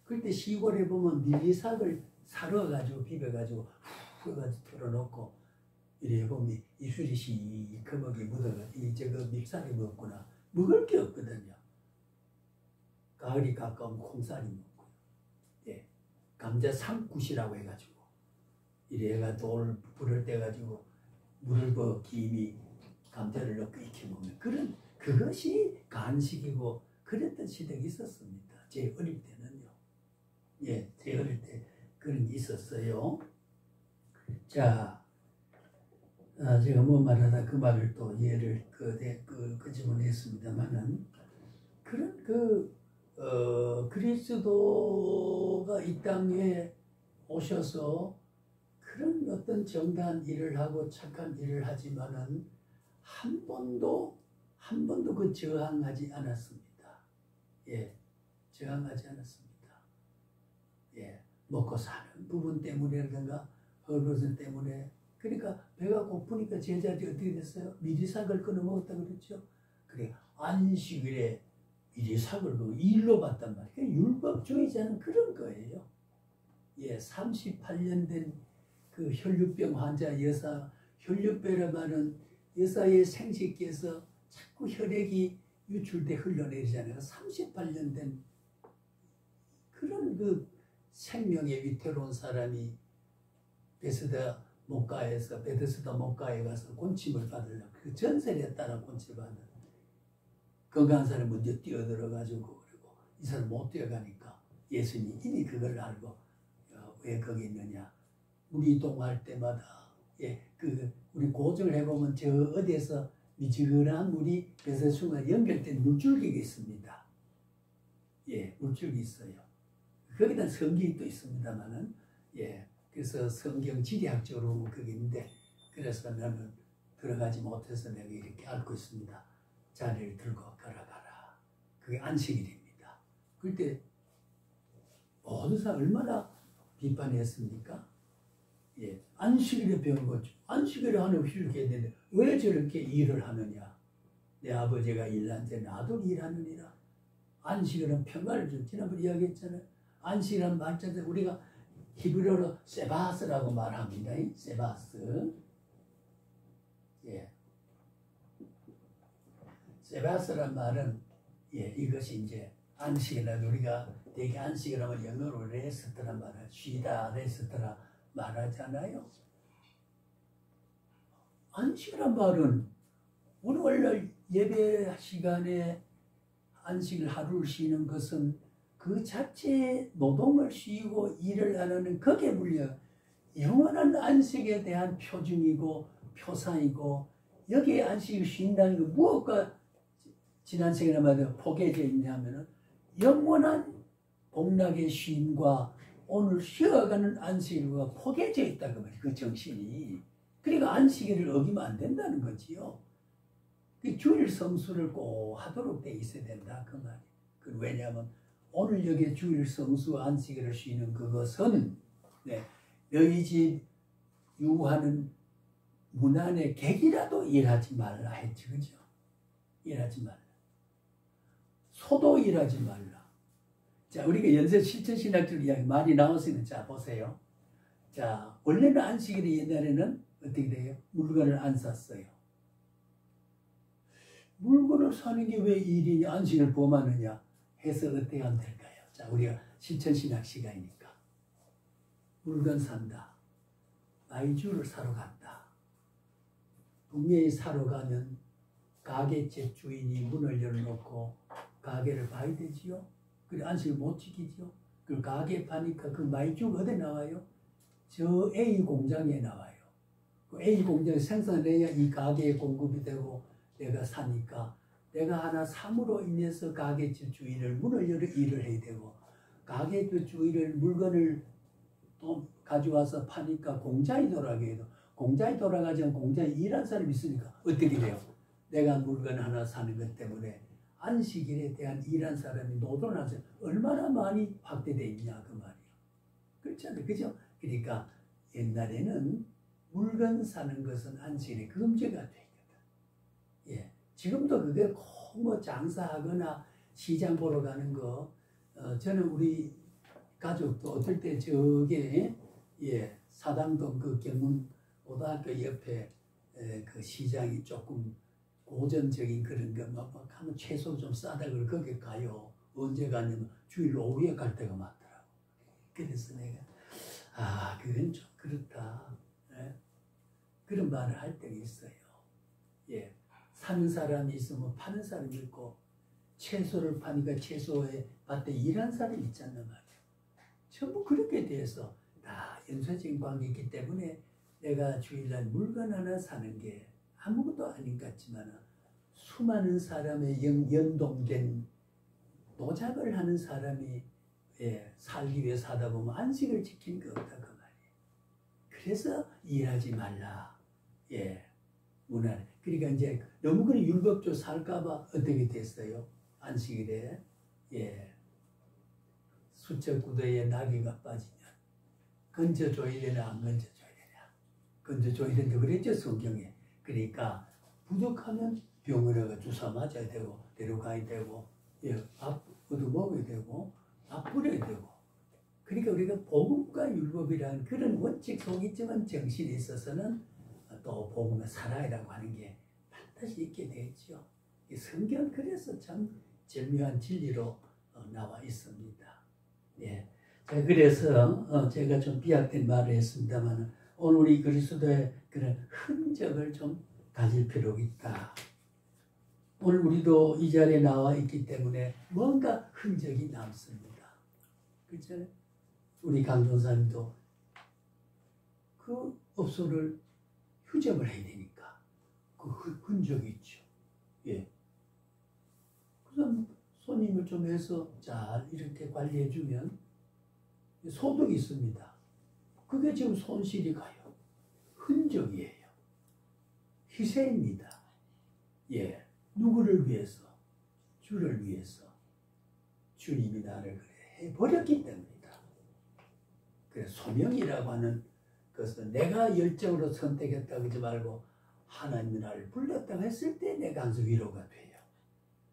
그때 시골에 보면 미리삭을 사러가지고 비벼가지고 후 해가지고 털어놓고 이래 보면 이술이 시커멓게 묻어가지고 저거 밉살이 먹구나. 먹을 게 없거든요. 가을이 가까우면 콩쌀이 먹고요. 예, 감자 상굿이라고 해가지고 이래가 돌 불을 떼가지고 물을 부어 김이 감자를 넣고 익혀먹는 그런 그것이 간식이고 그랬던 시대가 있었습니다. 제 어릴 때는요. 예, 제 어릴 때 그런 게 있었어요. 자, 제가 뭐 말하다 그 말을 또 예를 끄집어냈습니다만은 그런 그리스도가 이 땅에 오셔서 그런 어떤 정당한 일을 하고 착한 일을 하지만은 한 번도 그 저항하지 않았습니다. 예, 저항하지 않았습니다. 예, 먹고 사는 부분 때문이라든가 헐벗은 때문에 그러니까 배가 고프니까 제자들이 어떻게 됐어요? 미리삭을 끊어 먹었다 그랬죠. 그래 안식일에 미리삭을 그 일로 봤단 말이에요. 율법주의자는 그런 거예요. 예, 38년 된 그 혈류병 환자 여사, 혈류병이라 말은 여사의 생식기에서 자꾸 혈액이 유출돼 흘러내리잖아요. 38년 된 그런 그 생명의 위태로운 사람이 베드스다 목가에 가서 곤침을 받으려고 그 전설에 따라 곤침을 받는 건강한 사람이 먼저 뛰어들어가지고 그리고 이 사람 못 뛰어가니까 예수님이 이미 그걸 알고 왜 거기 있느냐 우리 이동할 때마다 예, 우리 고증을 해보면 저 어디에서 미지근한 물이 배설수가 연결된 물줄기가 있습니다. 예, 물줄기 있어요. 거기다 성경이 또 있습니다만은 예, 그래서 성경 지리학적으로 그게 있는데 그래서 나는 들어가지 못해서 내가 이렇게 앓고 있습니다. 자리를 들고 걸어가라. 그게 안식일입니다. 그때 모든 사람 얼마나 비판했습니까? 예, 안식일에 배운 거죠. 안식일에 하는 거 이렇게 했는데 왜 저렇게 일을 하느냐? 내 아버지가 일한데 나도 일하느니라. 안식일은 평안을 준. 지난번에 이야기했잖아요. 안식이라는 말자들 우리가 히브리어로 세바스라고 말합니다. 세바스. 예. 세바스란 말은 이것이 이제 안식이라도 우리가 되게 안식이라면 영어로 레스트란 말을 쉬다 레스트라 말하잖아요. 안식이란 말은 우리 원래 예배 시간에 안식을 하루를 쉬는 것은 그 자체의 노동을 쉬고 일을 안 하는 그게 물려 영원한 안식에 대한 표징이고 표상이고 여기에 안식을 쉰다는 게 무엇과 지난 시간에 말한 포개져 있냐면은 영원한 복락의 쉼과 오늘 쉬어가는 안식일과 포개져 있다고 말이에요. 그 정신이. 그러니까 안식일을 어기면 안 된다는 거지요. 그 주일 성수를 꼭 하도록 돼 있어야 된다 그 말이에요. 왜냐하면 오늘 여기 주일 성수 안식일을 쉬는 그것은 너희 집 유하는 문안의 객이라도 일하지 말라 했지, 그죠? 일하지 말라. 소도 일하지 말라. 자, 우리가 연세 실천신학적 이야기 많이 나왔으면 자 보세요. 자, 원래는 안식일이 옛날에는 어떻게 돼요? 물건을 안 샀어요. 물건을 사는 게 왜 일이냐? 안식을 범하느냐? 해서 어떻게 하면 될까요? 자, 우리가 실천신학 시간이니까 물건 산다. 마이주를 사러 갔다. 분명히 사러 가면 가게집 주인이 문을 열어놓고 가게를 봐야 되지요. 그래 안식을 못 지키지요. 그 가게 파니까 그 마이주가 어디 나와요? 저 A 공장에 나와요. 그 A 공장에 생산해야 이 가게에 공급이 되고 내가 사니까 내가 하나 삼으로 인해서 가게집 주인을 문을 열어 일을 해야 되고 가게집 주인을 물건을 또 가져와서 파니까 공장이 돌아가게 해도 공장이 돌아가지 않고 공장에 일한 사람이 있으니까 어떻게 돼요? 내가 물건 하나 사는 것 때문에 안식일에 대한 일한 사람이 노동하면서 얼마나 많이 확대되어 있냐 그 말이에요. 그렇잖아요. 그죠? 그러니까 옛날에는 물건 사는 것은 안식일에 금지가 되거든. 예. 지금도 그게 꼭 뭐 장사하거나 시장 보러 가는 거 저는 우리 가족도 어떨 때 저게 사당동 그 경문 고등학교 옆에 그 시장이 조금 고전적인 그런 거 막 하면 채소 좀 싸다 그러고 거기 가요. 언제 가냐면 주일 오후에 갈 때가 많더라고. 그래서 내가 그건 좀 그렇다. 그런 말을 할 때가 있어요. 예. 사는 사람이 있으면 파는 사람이 있고 채소를 파니까 채소에 밭에 일한 사람이 있잖아 말이야. 전부 그렇게 돼서 다 연쇄적인 관계이기 때문에 내가 주일날 물건 하나 사는 게 아무것도 아닌 것 같지만 수많은 사람의 연동된 노작을 하는 사람이 살기 위해 사다 보면 안식을 지키는 게 없다 그 말이에요. 그래서 일하지 말라. 문안. 그러니까 이제 너무 그런 율법적으로 살까봐 어떻게 됐어요? 안식일에 수척 구더기에 나귀가 빠지면 건져줘야 되나 안 건져줘야 되냐? 건져줘야 된다 그랬죠 성경에. 그러니까 부족하면 병원에 주사 맞아야 되고 데려가야 되고 밥 얻어 먹어야 되고 밥 뿌려야 되고. 그러니까 우리가 복음과 율법이라는 그런 원칙 속에 있지만 정신에 있어서는 또 복음을 살아야라고 하는 게 반드시 있게 되죠. 이 성경 그래서 참 절묘한 진리로 나와 있습니다. 자, 그래서 제가 좀 비약된 말을 했습니다만 오늘 우리 그리스도의 그런 흔적을 좀 가질 필요가 있다. 오늘 우리도 이 자리에 나와 있기 때문에 뭔가 흔적이 남습니다. 그렇죠? 우리 강전사님도 그 업소를 휴점을 해야 되니까 그 흔적이 있죠. 그래서 손님을 좀 해서 잘 이렇게 관리해주면 소득이 있습니다. 그게 지금 손실이 가요. 흔적이에요. 희생입니다. 누구를 위해서? 주를 위해서. 주님이 나를 그래 해버렸기 때문이다. 그래서 소명이라고 하는 것은 내가 열정으로 선택했다 그러지 말고 하나님이 나를 불렀다고 했을 때 내가 항상 위로가 돼요.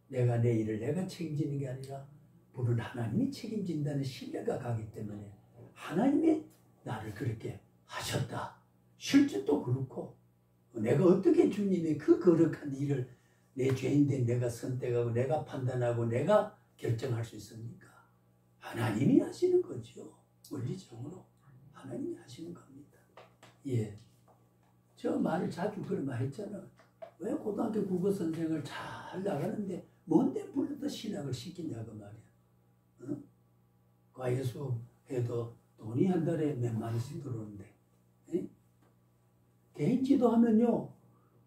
내가 내 일을 내가 책임지는 게 아니라 부른 하나님이 책임진다는 신뢰가 가기 때문에 하나님이 나를 그렇게 하셨다. 실제 또 그렇고 내가 어떻게 주님의 그 거룩한 일을 내 죄인된 내가 선택하고 내가 판단하고 내가 결정할 수 있습니까? 하나님이 하시는 거죠. 원리적으로 하나님이 하시는 겁니다. 예, 저 말을 자주 그런 말 했잖아. 왜 고등학교 국어 선생을 잘 나가는데 뭔데 불러도 신학을 시키냐고 말이야. 어? 과외 수업 해도 돈이 한 달에 몇만 원씩 들어오는데, 에? 개인 지도하면요,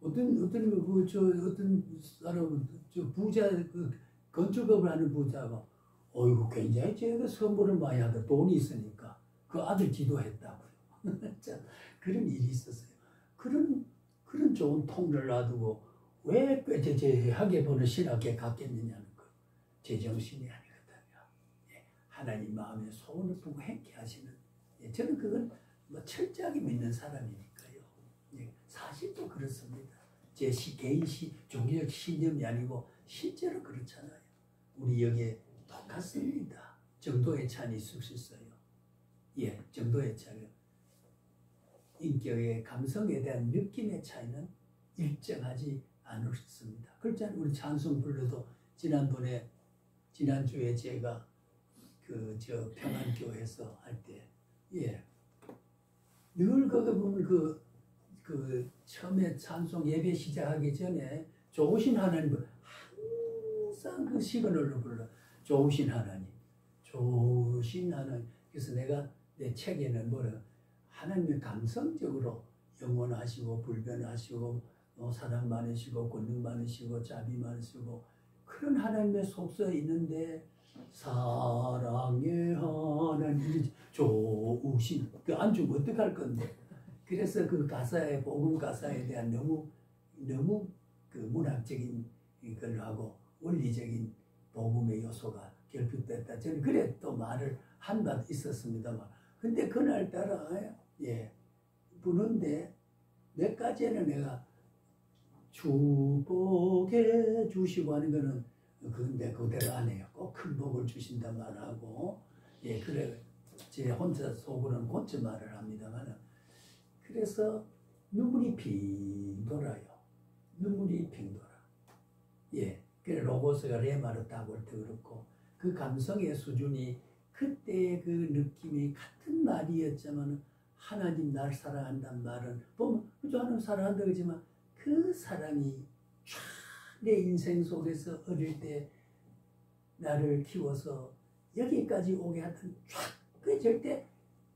어떤 사람, 부자, 건축업을 하는 부자가, 어이구, 굉장히 제가 선물을 많이 하다 돈이 있으니까 그 아들 지도했다고요. 그런 일이 있었어요. 그런 좋은 통로를 놔두고 왜 꾀죄죄하게 보는 신학에 갔겠느냐는 거. 제정신이 아니거든요. 예, 하나님 마음에 소원을 두고 행케 하시는, 예, 저는 그건 뭐 철저하게 믿는 사람이니까요. 예, 사실도 그렇습니다. 제 개인 종교적 신념이 아니고 실제로 그렇잖아요. 우리 여기에 똑같습니다. 정도의 차이는 있을 수 있어요. 예, 정도의 차이요. 인격의 감성에 대한 느낌의 차이는 일정하지 않을 수 있습니다. 그렇잖아요. 우리 찬송 불러도 지난주에 제가 평안교회에서 할 때, 예, 늘 거기 보면 처음에 찬송 예배 시작하기 전에 좋으신 하나님, 항상 그 시그널로 불러. 좋으신 하나님, 좋으신 하나님. 그래서 내가 내 책에는 하나님의 감성적으로 영원하시고 불변하시고 사랑 많으시고 권능 많으시고 자비 많으시고 그런 하나님의 속성이 있는데 사랑의 하나님 좋으신 안 주면 어떡할 건데. 그래서 그 가사에 복음 가사에 대한 너무 그 문학적인 걸 하고 원리적인 복음의 요소가 결핍됐다. 저는 그래 또 말을 한 바 있었습니다만, 근데 그날따라 예 부는데 몇 가지는 내가 축복해 주시고 하는 거는 근데 그대로 안 해요. 꼭 큰 복을 주신단 말하고, 예, 그래 제 혼자 속으로는 고쳐 말을 합니다만, 그래서 눈물이 핑 돌아요. 눈물이 핑 돌아. 예, 그래 로고스가 레마르 따볼 때 그렇고 그 감성의 수준이 그때의 그 느낌이 같은 말이었지만 하나님 날 사랑한다는 말은 보면 그저 하나님 사랑한다 그러지만 그 사랑이 쫙 내 인생 속에서 어릴 때 나를 키워서 여기까지 오게 하던 쫙 그 절대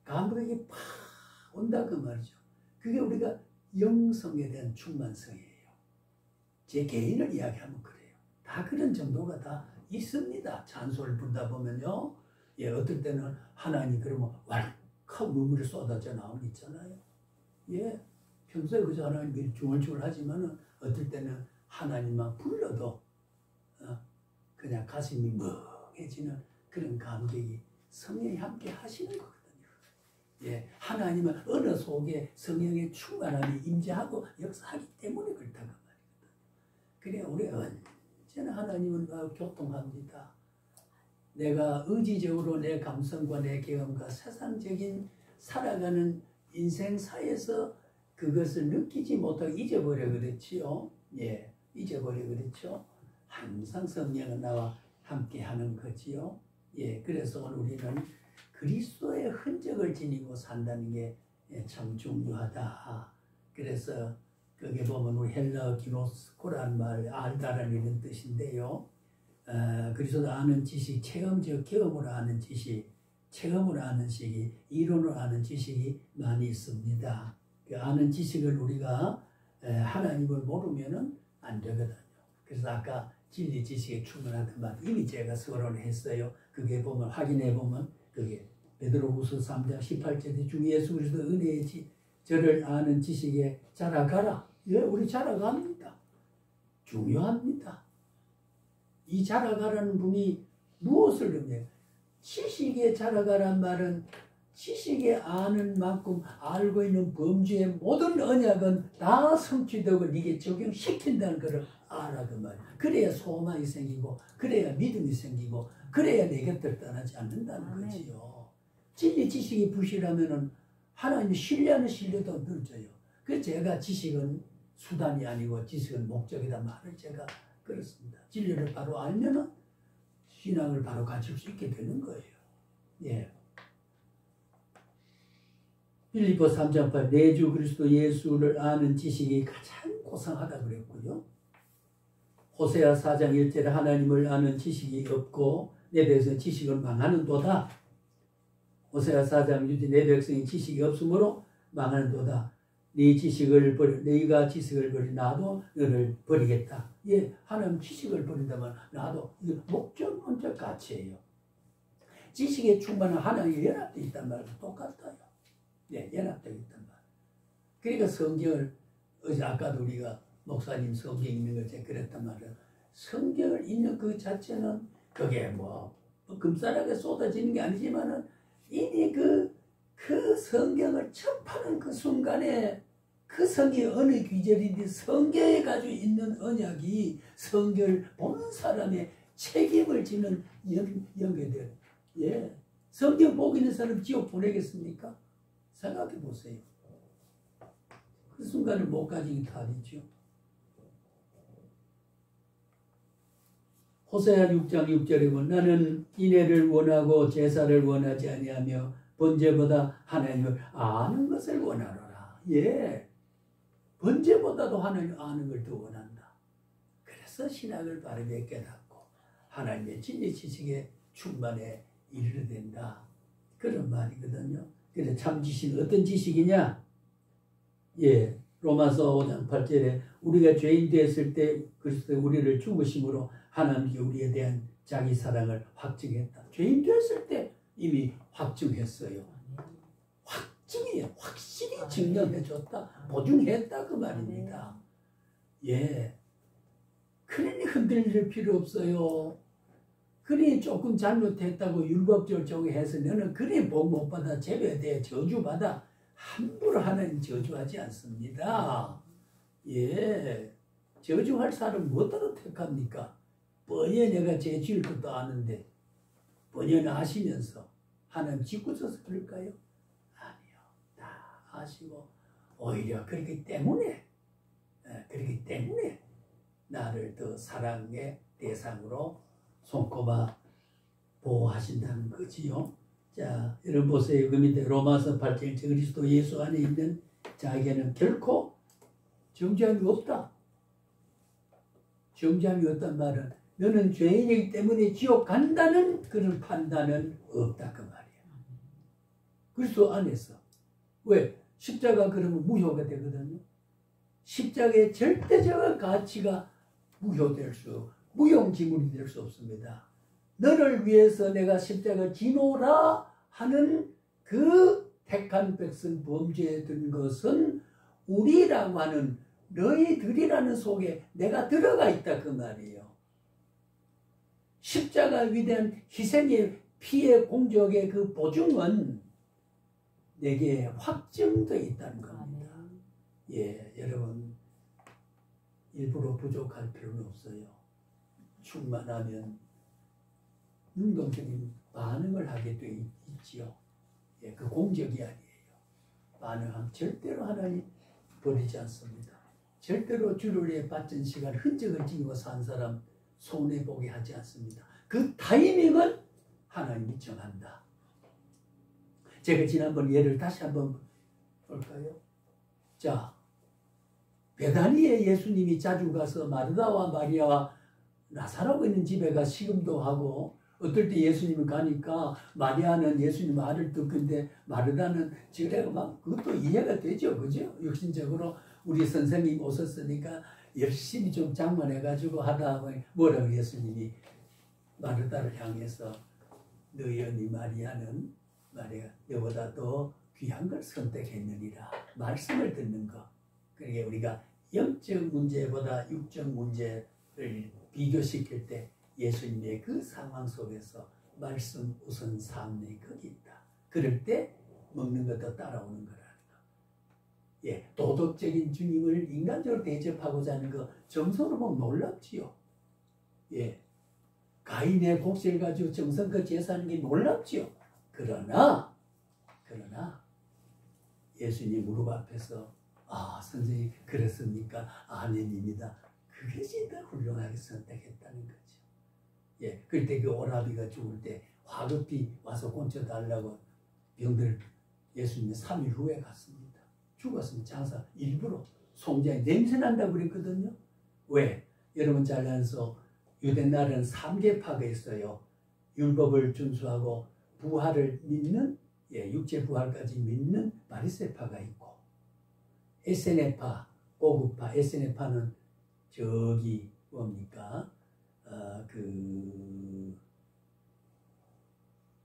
감격이 팍 온다 그 말이죠. 그게 우리가 영성에 대한 충만성이에요. 제 개인을 이야기하면 그래요. 다 그런 정도가 다 있습니다. 찬송을 부르다 보면요. 예, 어떨 때는 하나님 그러면 왈칵 눈물이 쏟아져 나오는 있잖아요. 예, 평소에 그저 하나님 중얼중얼 하지만은 어떨 때는 하나님만 불러도 그냥 가슴이 멍해지는 그런 감격이 성령이 함께 하시는 거거든요. 예, 하나님은 언어 속에 성령의 충만함이 임재하고 역사하기 때문에 그렇다고 말이거든요. 그래 우리 언제나 하나님과 교통합니다. 내가 의지적으로 내 감성과 내 경험과 세상적인 살아가는 인생사에서 그것을 느끼지 못하고 잊어버려 그랬지요. 예, 잊어버려 그랬죠. 항상 성령은 나와 함께 하는 거지요. 예, 그래서 오늘 우리는 그리스도의 흔적을 지니고 산다는 게 참 중요하다. 그래서 거기에 보면 우리 헬라어 기노스코라는 말, 알다라는 이런 뜻인데요. 그리스도 아는 지식, 체험적 경험으로 아는 지식, 체험으로 아는 지식이, 이론으로 아는 지식이 많이 있습니다. 그 아는 지식을 우리가 하나님을 모르면은 안 되거든요. 그래서 아까 진리 지식에 충분하단 말 이미 제가 서론을 했어요. 그게 보면 확인해 보면 그게 베드로후서 3장 18절에 주 예수 그리스도 은혜의 저를 아는 지식에 자라가라. 예, 우리 자라갑니다. 중요합니다. 이 자라가라는 분이 무엇을 의미해요? 지식에 자라가란 말은 지식에 아는 만큼 알고 있는 범주의 모든 언약은 다 성취되고 네게 적용시킨다는 것을 알아 그 말이야. 그래야 소망이 생기고 그래야 믿음이 생기고 그래야 내 곁을 떠나지 않는다는 아멘. 거지요. 진리 지식이 부실하면은 하나님 신뢰하는 신뢰도 늦어요. 그래서 제가 지식은 수단이 아니고 지식은 목적이다 말을 제가 그렇습니다. 진리를 바로 알면은 신앙을 바로 갖출 수 있게 되는 거예요. 예. 빌립보 3장 8 내 주 그리스도 예수를 아는 지식이 가장 고상하다 그랬고요. 호세아 4장 1절에 하나님을 아는 지식이 없고 내 백성 지식은 망하는도다. 호세아 4장 6절 내 백성이 지식이 없으므로 망하는도다. 네 지식을 버려 너희가 지식을 버리 나도 너를 버리겠다. 예, 하나님 지식을 버린다면 나도 목적 문제 가치예요. 지식에 충만한 하나님이 연합되어 있단 말과 똑같아요. 예, 연합되어 있단 말. 그러니까 성경을 어제 아까도 우리가 목사님 성경 읽는 걸 제가 그랬단 말이에요. 성경을 읽는 그 자체는 그게 뭐 금싸라게 쏟아지는 게 아니지만은 이미 그 성경을 접하는 그 순간에 그 성경이 어느 귀절인데 성경에 가지고 있는 언약이 성경을 보는 사람의 책임을 지는 연계돼요. 예, 성경 보고 있는 사람 지옥 보내겠습니까? 생각해 보세요. 그 순간을 못 가진 게 답이죠. 호세아 6장 6절에 보면 나는 인애를 원하고 제사를 원하지 아니하며 번제보다 하나님을 아는 것을 원하노라. 예, 번제보다도 하나님을 아는 걸 더 원한다. 그래서 신학을 바르게 깨닫고 하나님의 진리 지식에 충만해 이르게 된다. 그런 말이거든요. 그래서 참 지식은 어떤 지식이냐? 예, 로마서 5장 8절에 우리가 죄인 되었을 때 그리스도 우리를 죽으심으로 하나님께 우리에 대한 자기 사랑을 확증했다. 죄인 되었을 때 이미 확증했어요. 확증이에요. 확실히 증명해줬다. 보증했다 그 말입니다. 예, 그러니 흔들릴 필요 없어요. 그러니 조금 잘못했다고 율법적으로 해서 너는 그리 복 못 받아 제외돼 저주받아 함부로 하나님 저주하지 않습니다. 예, 저주할 사람 무엇으로 택합니까? 뻔히 내가 죄 지을 것도 아는데 뻔히 아시면서 하나님 짓궂어서 그럴까요? 아니요. 다 아시고 오히려 그렇기 때문에 나를 더 사랑의 대상으로 손꼽아 보호하신다는 거지요. 자, 여러분 보세요. 그 밑에 로마서 8장 그리스도 예수 안에 있는 자에게는 결코 정죄함이 없다. 정죄함이 없단 말은 너는 죄인이기 때문에 지옥 간다는 그런 판단은 없다 그 말이야. 그리스도 안에서. 왜? 십자가 그러면 무효가 되거든요. 십자가의 절대적인 가치가 무용지물이 될 수 없습니다. 너를 위해서 내가 십자가를 지노라 하는 그 택한 백성 범죄에 든 것은 우리라고 하는 너희들이라는 속에 내가 들어가 있다 그 말이에요. 십자가 위대한 희생의 피의 공적의 그 보증은 내게 확정되어 있다는 겁니다. 예, 여러분 일부러 부족할 필요는 없어요. 충만하면 능동적인 반응을 하게 돼 있지요. 예, 그 공적이 아니에요. 반응하면 절대로 하나님 버리지 않습니다. 절대로 주를 위해 바친 시간 흔적을 지니고 산 사람 손해보게 하지 않습니다. 그 타이밍은 하나님이 정한다. 제가 지난번 예를 다시 한번 볼까요? 자, 베다니에 예수님이 자주 가서 마르다와 마리아와 나사로가 있는 집에 가 식음도 하고 어떨 때 예수님이 가니까 마리아는 예수님 말을 듣는데 마르다는 지금 막 그것도 이해가 되죠. 그죠? 육신적으로 우리 선생님 오셨으니까 열심히 좀 장만해가지고 하다 보니 뭐라고 예수님이 마르다를 향해서 너희 언니 마리아는 너보다 더 귀한 걸 선택했느니라. 말씀을 듣는 거. 그러니까 우리가 영적 문제보다 육적 문제를 비교시킬 때 예수님의 그 상황 속에서 말씀 우선 삶이 거기 있다. 그럴 때 먹는 것도 따라오는 거라는 거. 예, 도덕적인 주님을 인간적으로 대접하고자 하는 거 정서로 보면 놀랍지요. 예, 가인의 곡식을 가지고 정성껏 제사하는 게 놀랍지요. 그러나 예수님 무릎 앞에서 선생님 그랬습니까? 아멘입니다. 그것이 더 훌륭하게 선택했다는 거죠. 예, 그때 그 오라비가 죽을 때 화급히 와서 곤쳐달라고 병들 예수님은 3일 후에 갔습니다. 죽었으면 장사 일부러 송장이 냄새난다고 그랬거든요. 왜? 여러분 잘 아서 유대날은 3계파가 있어요. 율법을 준수하고 부활을 믿는 육체 부활까지 믿는 바리새파가 있고 에세네파, 고급파, 에세네파는 저기 뭡니까?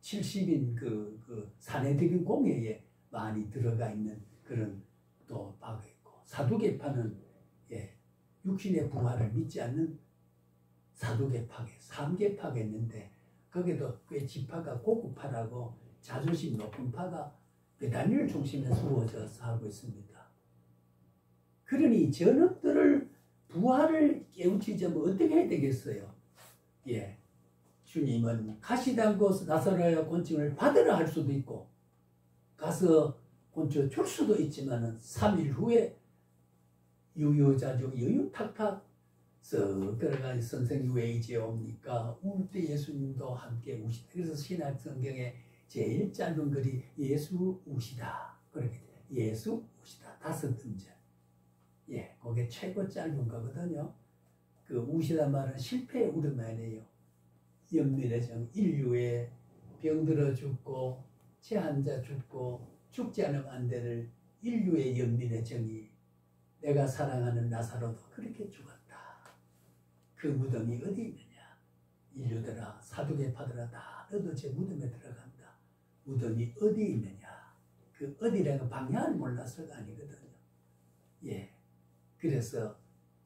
70인 그 사내들인 공예에 많이 들어가 있는 그런 또 파가 있고 사두개파는 육신의 부활을 믿지 않는 사두개파가 3계파가 있는데 거기도 꽤 지파가 고급파라고 자존심 높은 파가 베다니를 중심에 세워져서 하고 있습니다. 그러니 저놈들을 부활을 깨우치자면 어떻게 해야 되겠어요? 예, 주님은 가시당고 나사로의 곤증을 받으라 할 수도 있고 가서 곤증 줄 수도 있지만은 3일 후에 유유자적 여유탁탁 쓱 들어가 선생님 왜 이제 옵니까? 울 때 예수님도 함께 우시다. 그래서 신약 성경에 제일 짧은 글이 예수 우시다. 그렇게 예수 우시다. 5음절. 예, 그게 최고 짧은 거거든요. 그 우시다 말은 실패의 울음 아니에요. 연민의 정, 인류에 병들어 죽고 체한자 죽고 죽지 않으면 안 되는 인류의 연민의 정이 내가 사랑하는 나사로도 그렇게 죽었다. 그 무덤이 어디 있느냐? 인류들아 사두개파들아 다 너도 제 무덤에 들어간다. 무덤이 어디 있느냐? 그 어디라는 방향을 몰랐을가 아니거든요. 예. 그래서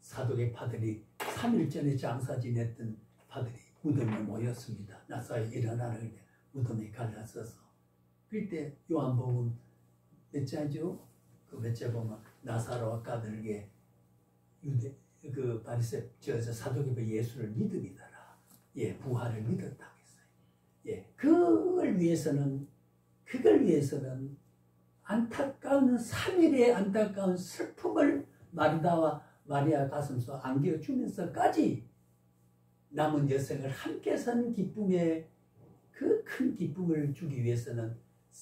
사두개파들이 3일 전에 장사 지냈던 파들이 무덤에 모였습니다. 나사에 일어나는 무덤에 갈라서서. 그때 요한복음 몇 자죠? 그 몇 자 보면 나사로와 까들게 유대 그 바리새 저 사두개파 예수를 믿음이더라. 예, 부활을 믿었다고 했어요. 예, 그걸 위해서는 안타까운 3일의 안타까운 슬픔을 마르다와 마리아 가슴속 안겨주면서까지 남은 여생을 함께 사는 기쁨에 그 큰 기쁨을 주기 위해서는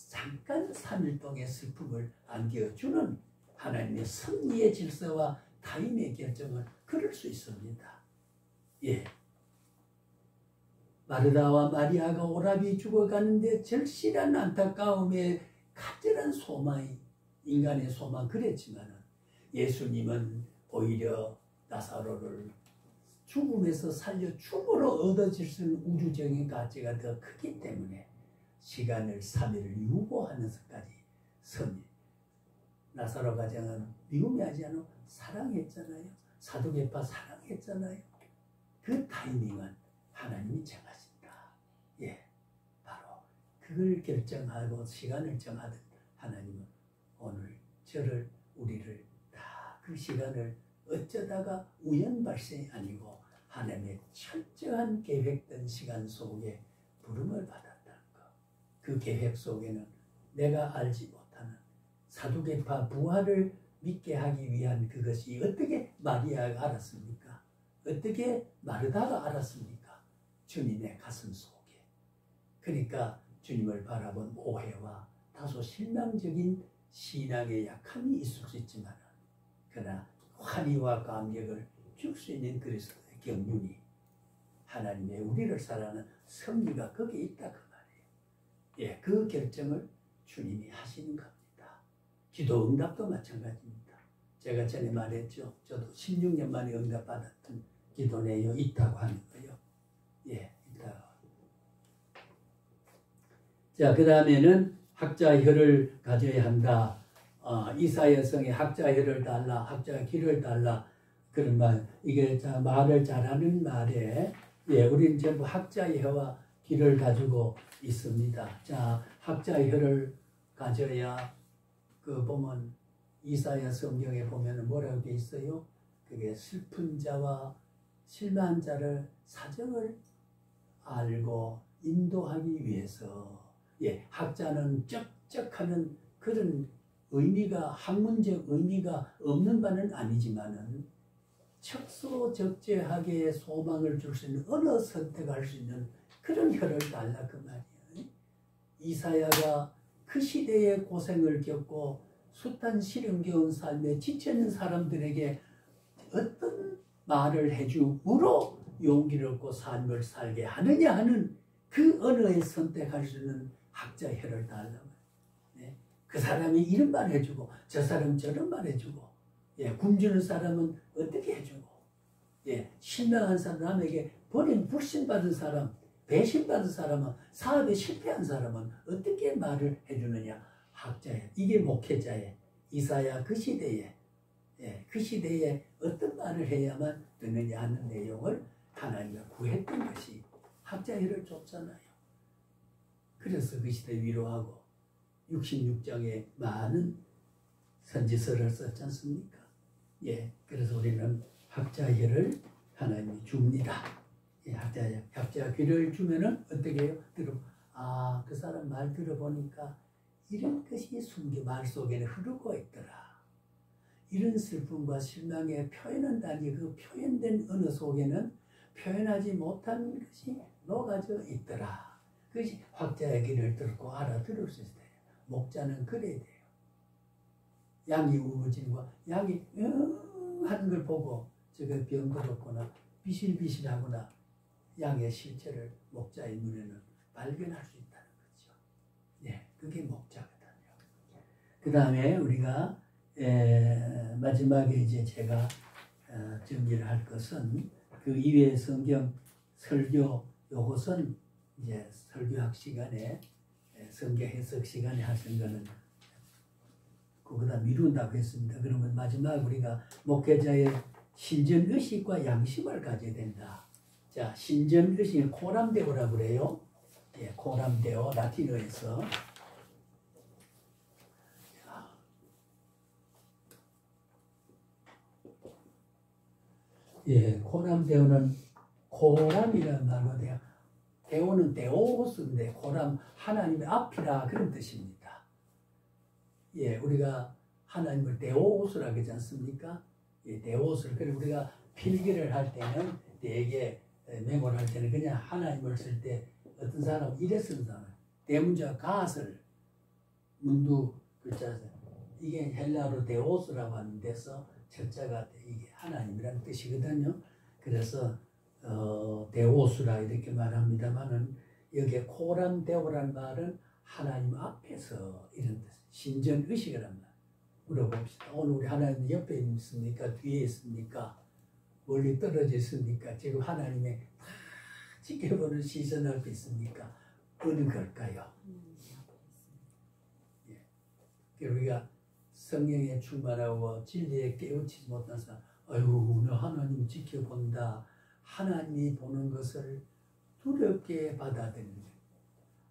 잠깐 3일 동안의 슬픔을 안겨주는 하나님의 섭리의 질서와 타임의 결정을 그럴 수 있습니다. 예. 마르다와 마리아가 오라비 죽어가는데 절실한 안타까움에 간절한 소망이 인간의 소망 그랬지만 예수님은 오히려 나사로를 죽음에서 살려 죽음으로 얻어질 수 있는 우주적인 가치가 더 크기 때문에 시간을 3일을 유보하면서까지 섭리 나사로 가정은 미움하지 않아 사랑했잖아요. 사두개파 사랑했잖아요. 그 타이밍은 하나님이 정하신다. 예, 바로 그걸 결정하고 시간을 정하던 하나님은 오늘 우리를 다 그 시간을 어쩌다가 우연 발생이 아니고 하나님의 철저한 계획된 시간 속에 부름을 받았다는 것. 그 계획 속에는 내가 알지 못하는 사두개파 부활을 믿게 하기 위한 그것이 어떻게 마리아가 알았습니까? 어떻게 마르다가 알았습니까? 주님의 가슴 속에. 그러니까 주님을 바라본 오해와 다소 실망적인 신앙의 약함이 있을 수 있지만 그러나 환희와 감격을 줄 수 있는 그리스도의 경륜이 하나님의 우리를 사랑하는 섭리가 거기에 있다 그 말이에요. 예, 그 결정을 주님이 하시는 겁니다. 기도 응답도 마찬가지입니다. 제가 전에 말했죠. 저도 16년 만에 응답받았던 기도 내용 있다고 하는 거예요. 예, 있다고. 자, 그 다음에는 학자혈을 가져야 한다. 이사여성에 학자혈을 달라, 학자길을 달라. 그런 말, 이게 말을 잘하는 말에, 예, 우리는 전부 학자의 혀와 길을 가지고 있습니다. 자, 학자의 혀를 가져야 그 보면 이사야 성경에 보면 뭐라고 돼 있어요? 그게 슬픈 자와 실망한 자를 사정을 알고 인도하기 위해서 학자는 쩍쩍하는 그런 의미가 학문적 의미가 없는 바는 아니지만은 척소적재하게 소망을 줄 수 있는 어느 선택할 수 있는 그런 혀를 달라 그 말이에요. 이사야가 그 시대의 고생을 겪고 숱한 시름겨운 삶에 지쳐있는 사람들에게 어떤 말을 해주므로 용기를 얻고 삶을 살게 하느냐 하는 그 언어에 선택할 수 있는 학자 혀를 달라. 그 사람이 이런 말 해주고 저 사람 저런 말 해주고 굶주는 사람은 어떻게 해주고 실망한 사람 남에게 불신받은 사람 배신받은 사람은 사업에 실패한 사람은 어떻게 말을 해주느냐. 학자의 이게 목회자의 이사야 그 시대에 어떤 말을 해야만 되느냐 하는 내용을 하나님이 구했던 것이 학자회를 줬잖아요. 그래서 그 시대 위로하고 66장에 많은 선지서를 썼지 않습니까? 그래서 우리는 학자회를 하나님이 줍니다. 학자회를 주면은 어떻게 해요? 그 사람 말 들어보니까 이런 것이 말 속에는 흐르고 있더라. 이런 슬픔과 실망에 표현한다니 그 표현된 언어 속에는 표현하지 못한 것이 녹아져 있더라. 그것이 학자의 길을 듣고 알아들을 수 있어요. 목자는 그래야 돼요. 양이 우거지고 양이 하는 걸 보고 저게 병들었거나 비실비실하거나 양의 실체를 목자의 눈에는 발견할 수 있다는 거죠. 그게 목자거든요. 그 다음에 우리가 마지막에 이제 제가 정리를 할 것은 그 이외의 성경 설교 요것은 이제 설교학 시간에 성경 해석 시간에 하신 거는 그거다 미룬다고 했습니다. 그러면 마지막 우리가 목회자의 신전의식과 양심을 가져야 된다. 자, 신전의식 코람데오라고 그래요. 코람데오 라틴어에서 코람데오는 코람이라는 말로 돼요. 데오는 데오스인데 코람 하나님의 앞이라 그런 뜻입니다. 우리가 하나님을 데오스라고 하지 않습니까? 데오스를 그리고 우리가 필기를 할 때는 되게 메모를 할 때는 그냥 하나님을 쓸 때 어떤 사람은 이래 쓰는 사람 대문자 가슬 문두 글자에서 이게 헬라어로 데오스라고 하는 데서 철자가 이게 하나님이라는 뜻이거든요. 그래서 데오스라 이렇게 말합니다만은 여기에 코람데오라는 말은 하나님 앞에서 이런 뜻, 신전의식이란 말. 물어봅시다. 오늘 우리 하나님 옆에 있습니까? 뒤에 있습니까? 멀리 떨어져 있습니까? 지금 하나님의 다 지켜보는 시선 앞에 있습니까? 어느 걸까요? 우리가 성령에 충만하고 진리에 깨우치지 못한 사람, 아이고, 나 하나님 지켜본다. 하나님이 보는 것을 두렵게 받아들이는 거예요.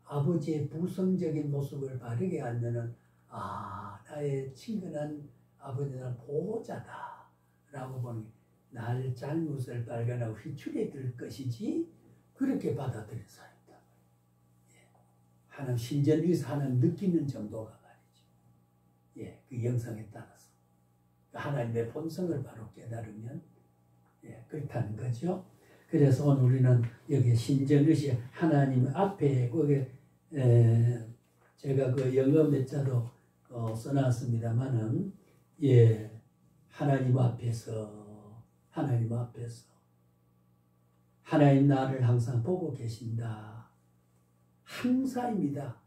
아버지의 부성적인 모습을 바르게 알면은 나의 친근한 아버지는 보호자다 라고 보는 게 날 잘못을 발견하고 휘출해 들 것이지 그렇게 받아들인 사람이다. 하나님 신전에서 하나님 느끼는 정도가 말이죠. 그 영성에 따라서 하나님의 본성을 바로 깨달으면 그렇다는 거죠. 그래서 오늘 우리는 여기 신전의식 하나님 앞에 거기에 제가 그 영어 몇 자도 써놨습니다만은 하나님 앞에서 하나님 나를 항상 보고 계신다. 항상입니다.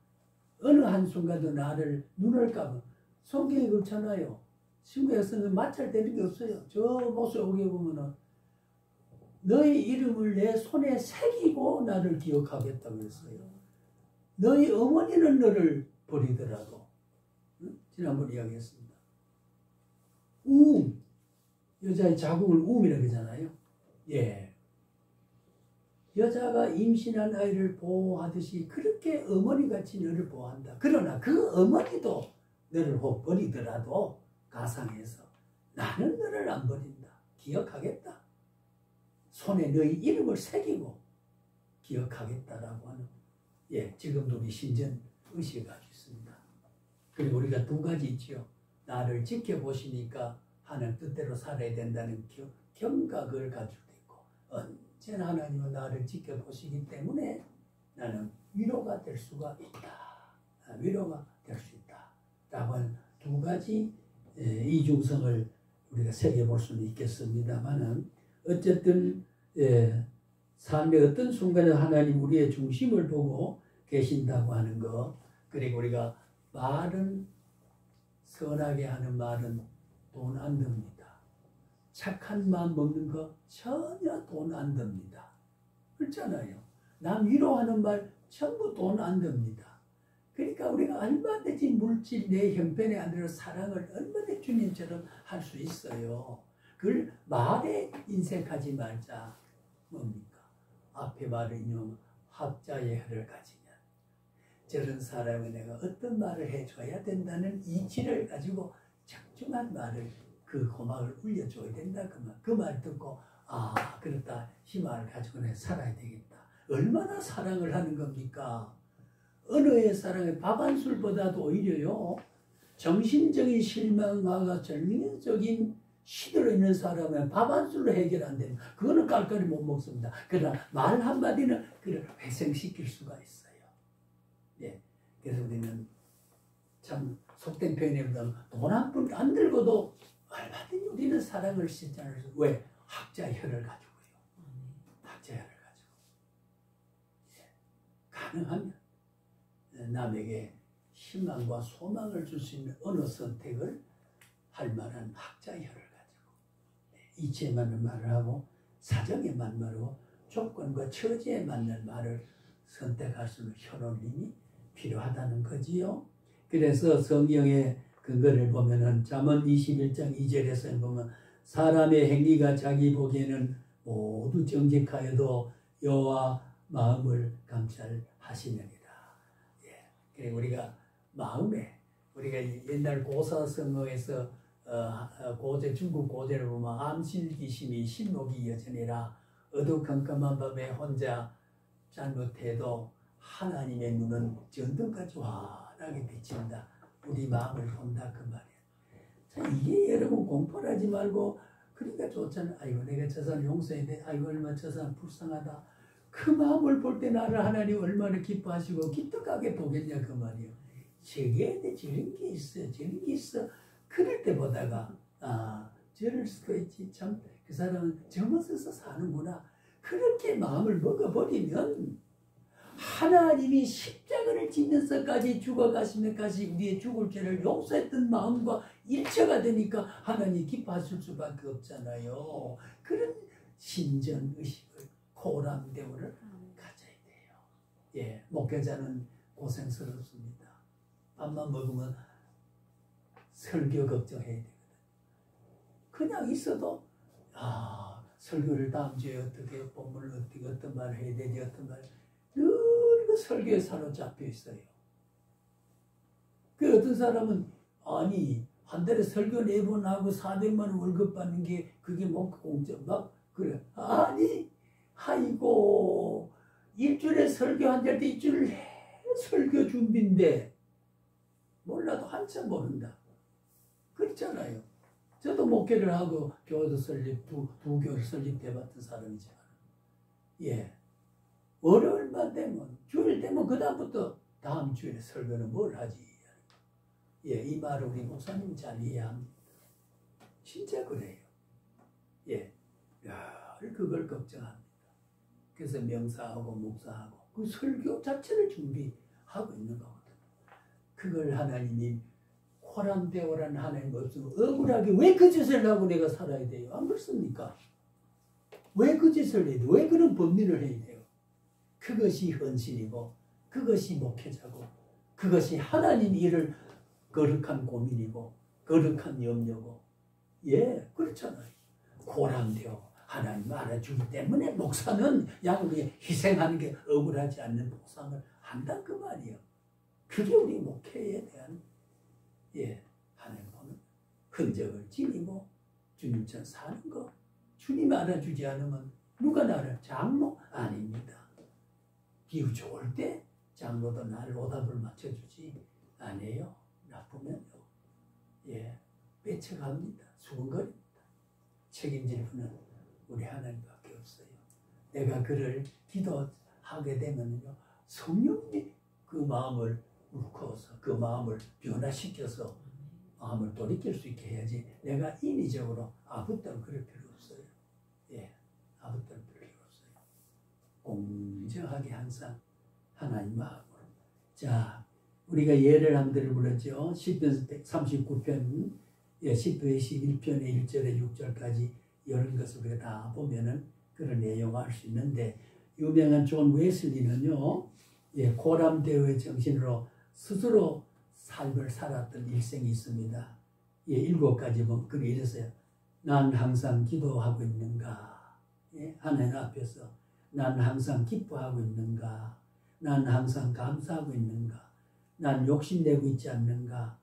어느 한순간도 나를 눈을 감아 성경이 그렇잖아요. 신구약서는 마찰되는 게 없어요. 저 모습 오게 보면은 너희 이름을 내 손에 새기고 나를 기억하겠다고 했어요. 너희 어머니는 너를 버리더라도 지난번에 이야기했습니다. 여자의 자궁을 우음이라고 하잖아요. 여자가 임신한 아이를 보호하듯이 그렇게 어머니같이 너를 보호한다. 그러나 그 어머니도 너를 혹 버리더라도 가상에서 나는 너를 안 버린다. 기억하겠다. 손에 너희 이름을 새기고 기억하겠다라고 하는, 예, 지금도 우리 신전 의식을 가지고 있습니다. 그리고 우리가 두 가지 있죠. 나를 지켜보시니까 하는 뜻대로 살아야 된다는 경각을 가지고 있고, 언제나 하나님은 나를 지켜보시기 때문에 나는 위로가 될 수가 있다. 위로가 될 수 있다. 라고 하는 두 가지 이중성을 우리가 새겨볼 수는 있겠습니다만은, 어쨌든 삶의 어떤 순간에 하나님 우리의 중심을 보고 계신다고 하는 거, 그리고 우리가 말은, 선하게 하는 말은 돈 안 듭니다. 착한 마음 먹는 거 전혀 돈 안 듭니다. 그렇잖아요. 남 위로하는 말 전부 돈 안 듭니다. 그러니까 우리가 얼마든지 물질 내 형편에 안 들어 사랑을 얼마든지 주님처럼 할 수 있어요. 그걸 말에 인색하지 말자. 뭡니까? 앞에 말은요, 학자의 혀를 가지면 저런 사람에 내가 어떤 말을 해줘야 된다는 이치를 가지고 적중한 말을, 그 고막을 울려줘야 된다. 그 말 듣고 그렇다, 희망을 가지고 내가 살아야 되겠다. 얼마나 사랑을 하는 겁니까? 언어의 사랑에 밥 한 술보다도 오히려요, 정신적인 실망과 정신적인 시들어 있는 사람은 밥 한 술로 해결 안 되는, 그거는 깔깔이 못 먹습니다. 그러나 말 한마디는 그를 회생시킬 수가 있어요. 예. 그래서 우리는 참 속된 표현에 보면 돈 한 푼 안 들고도 얼마든지 우리는 사랑을 실천할 수. 왜? 학자의 혀를 가지고요. 학자의 혀를 가지고. 예. 가능하면 남에게 희망과 소망을 줄 수 있는 어느 선택을 할 만한 학자의 혀를 가지고, 이치에 맞는 말을 하고 사정에 맞는 말을 하고 조건과 처지에 맞는 말을 선택할 수 있는 혀놀림이 필요하다는 거지요. 그래서 성경의 근거를 보면은 잠언 21장 2절에서 보면 사람의 행위가 자기 보기에는 모두 정직하여도 여호와 마음을 감찰하시느니라. 예. 그리고 우리가 마음에, 우리가 옛날 고사성어에서 고제, 중국 고제를 보면 암실기심이 신목이 여전이라 어두컴컴한 밤에 혼자 잘못해도 하나님의 눈은 전등같이 환하게 비친다. 우리 마음을 본다, 그 말이야. 자, 이게 여러분 공포를 하지 말고, 그러니까 좋잖아. 아이고 내가 저 사람 용서해야 돼. 아이고 얼마나 저 사람 불쌍하다. 그 마음을 볼 때 나를 하나님 얼마나 기뻐하시고 기특하게 보겠냐, 그 말이야. 저게 저런 게 있어, 저런 게 있어. 그럴 때 보다가 저럴 수도 있지. 참 그 사람은 정을 써서 사는구나. 그렇게 마음을 먹어버리면 하나님이 십자가를 지면서까지 죽어가시면까지 우리의 죽을 죄를 용서했던 마음과 일체가 되니까 하나님이 기뻐하실 수밖에 없잖아요. 그런 신전의식을, 고람대오를 가져야 돼요. 예, 목회자는 고생스럽습니다. 밥만 먹으면 설교 걱정해야 되거든. 그냥 있어도 설교를 다음 주에 어떻게, 본문을 어떻게, 어떤 말을 해야 되지, 어떤 말, 늘 그 설교에 사로잡혀 있어요. 그 어떤 사람은 한 달에 설교 4번 하고 400만 원 월급 받는 게 그게 뭐 공짜 막 그래. 아이고 일주일에 설교 한 달 때 일주일 설교 준비인데 몰라도 한참 모른다. 그렇잖아요. 저도 목회를 하고 교회도 설립, 두 교회 설립해봤던 사람이잖아요. 예. 월요일만 되면, 주일 되면 그다음부터 다음 주일에 설교는 뭘 하지? 예, 이 말을 우리 목사님 잘 이해합니다. 진짜 그래요. 예. 늘 그걸 걱정합니다. 그래서 명사하고 목사하고 그 설교 자체를 준비하고 있는 거거든요. 그걸 하나님이 호람대오라는 하나님 없으면 억울하게 왜 그 짓을 하고 내가 살아야 돼요? 안 그렇습니까? 왜 그 짓을 해야 돼요? 왜 그런 법리를 해야 돼요? 그것이 헌신이고 그것이 목회자고 그것이 하나님 일을 거룩한 고민이고 거룩한 염려고. 예, 그렇잖아요. 고람되어 하나님 알아주기 때문에 목사는 양을 위해 희생하는 게 억울하지 않는 보상을 한다 그 말이에요. 그게 우리 목회에 대한 하나님 보는 흔적을 지니고 주님처럼 사는 거. 주님 알아주지 않으면 누가 나를 장로 아닙니다. 기후 좋을 때 장로도 나를 오답을 맞춰주지 않아요. 나쁘면요. 빼쳐갑니다. 수근거립니다. 책임질 분은 우리 하나님밖에 없어요. 내가 그를 기도하게 되면요, 성령이 그 마음을 울커서 그 마음을 변화시켜서 마음을 돌이킬 수 있게 해야지. 내가 인위적으로 아무것도 그럴 필요 없어요. 아무것도 필요 없어요. 공정하게 항상 하나님 마음으로. 자, 우리가 예를 한 대를 불렀죠. 시편 39편, 시편 11편의 1절에 6절까지 이런 것을 우리가 다 보면은 그런 내용을 알 수 있는데, 유명한 존 웨슬리는요, 고람대의 정신으로 스스로 삶을 살았던 일생이 있습니다. 7가지 뭐 그게 이랬어요. 난 항상 기도하고 있는가? 하나님 앞에서 난 항상 기뻐하고 있는가? 난 항상 감사하고 있는가? 난 욕심내고 있지 않는가?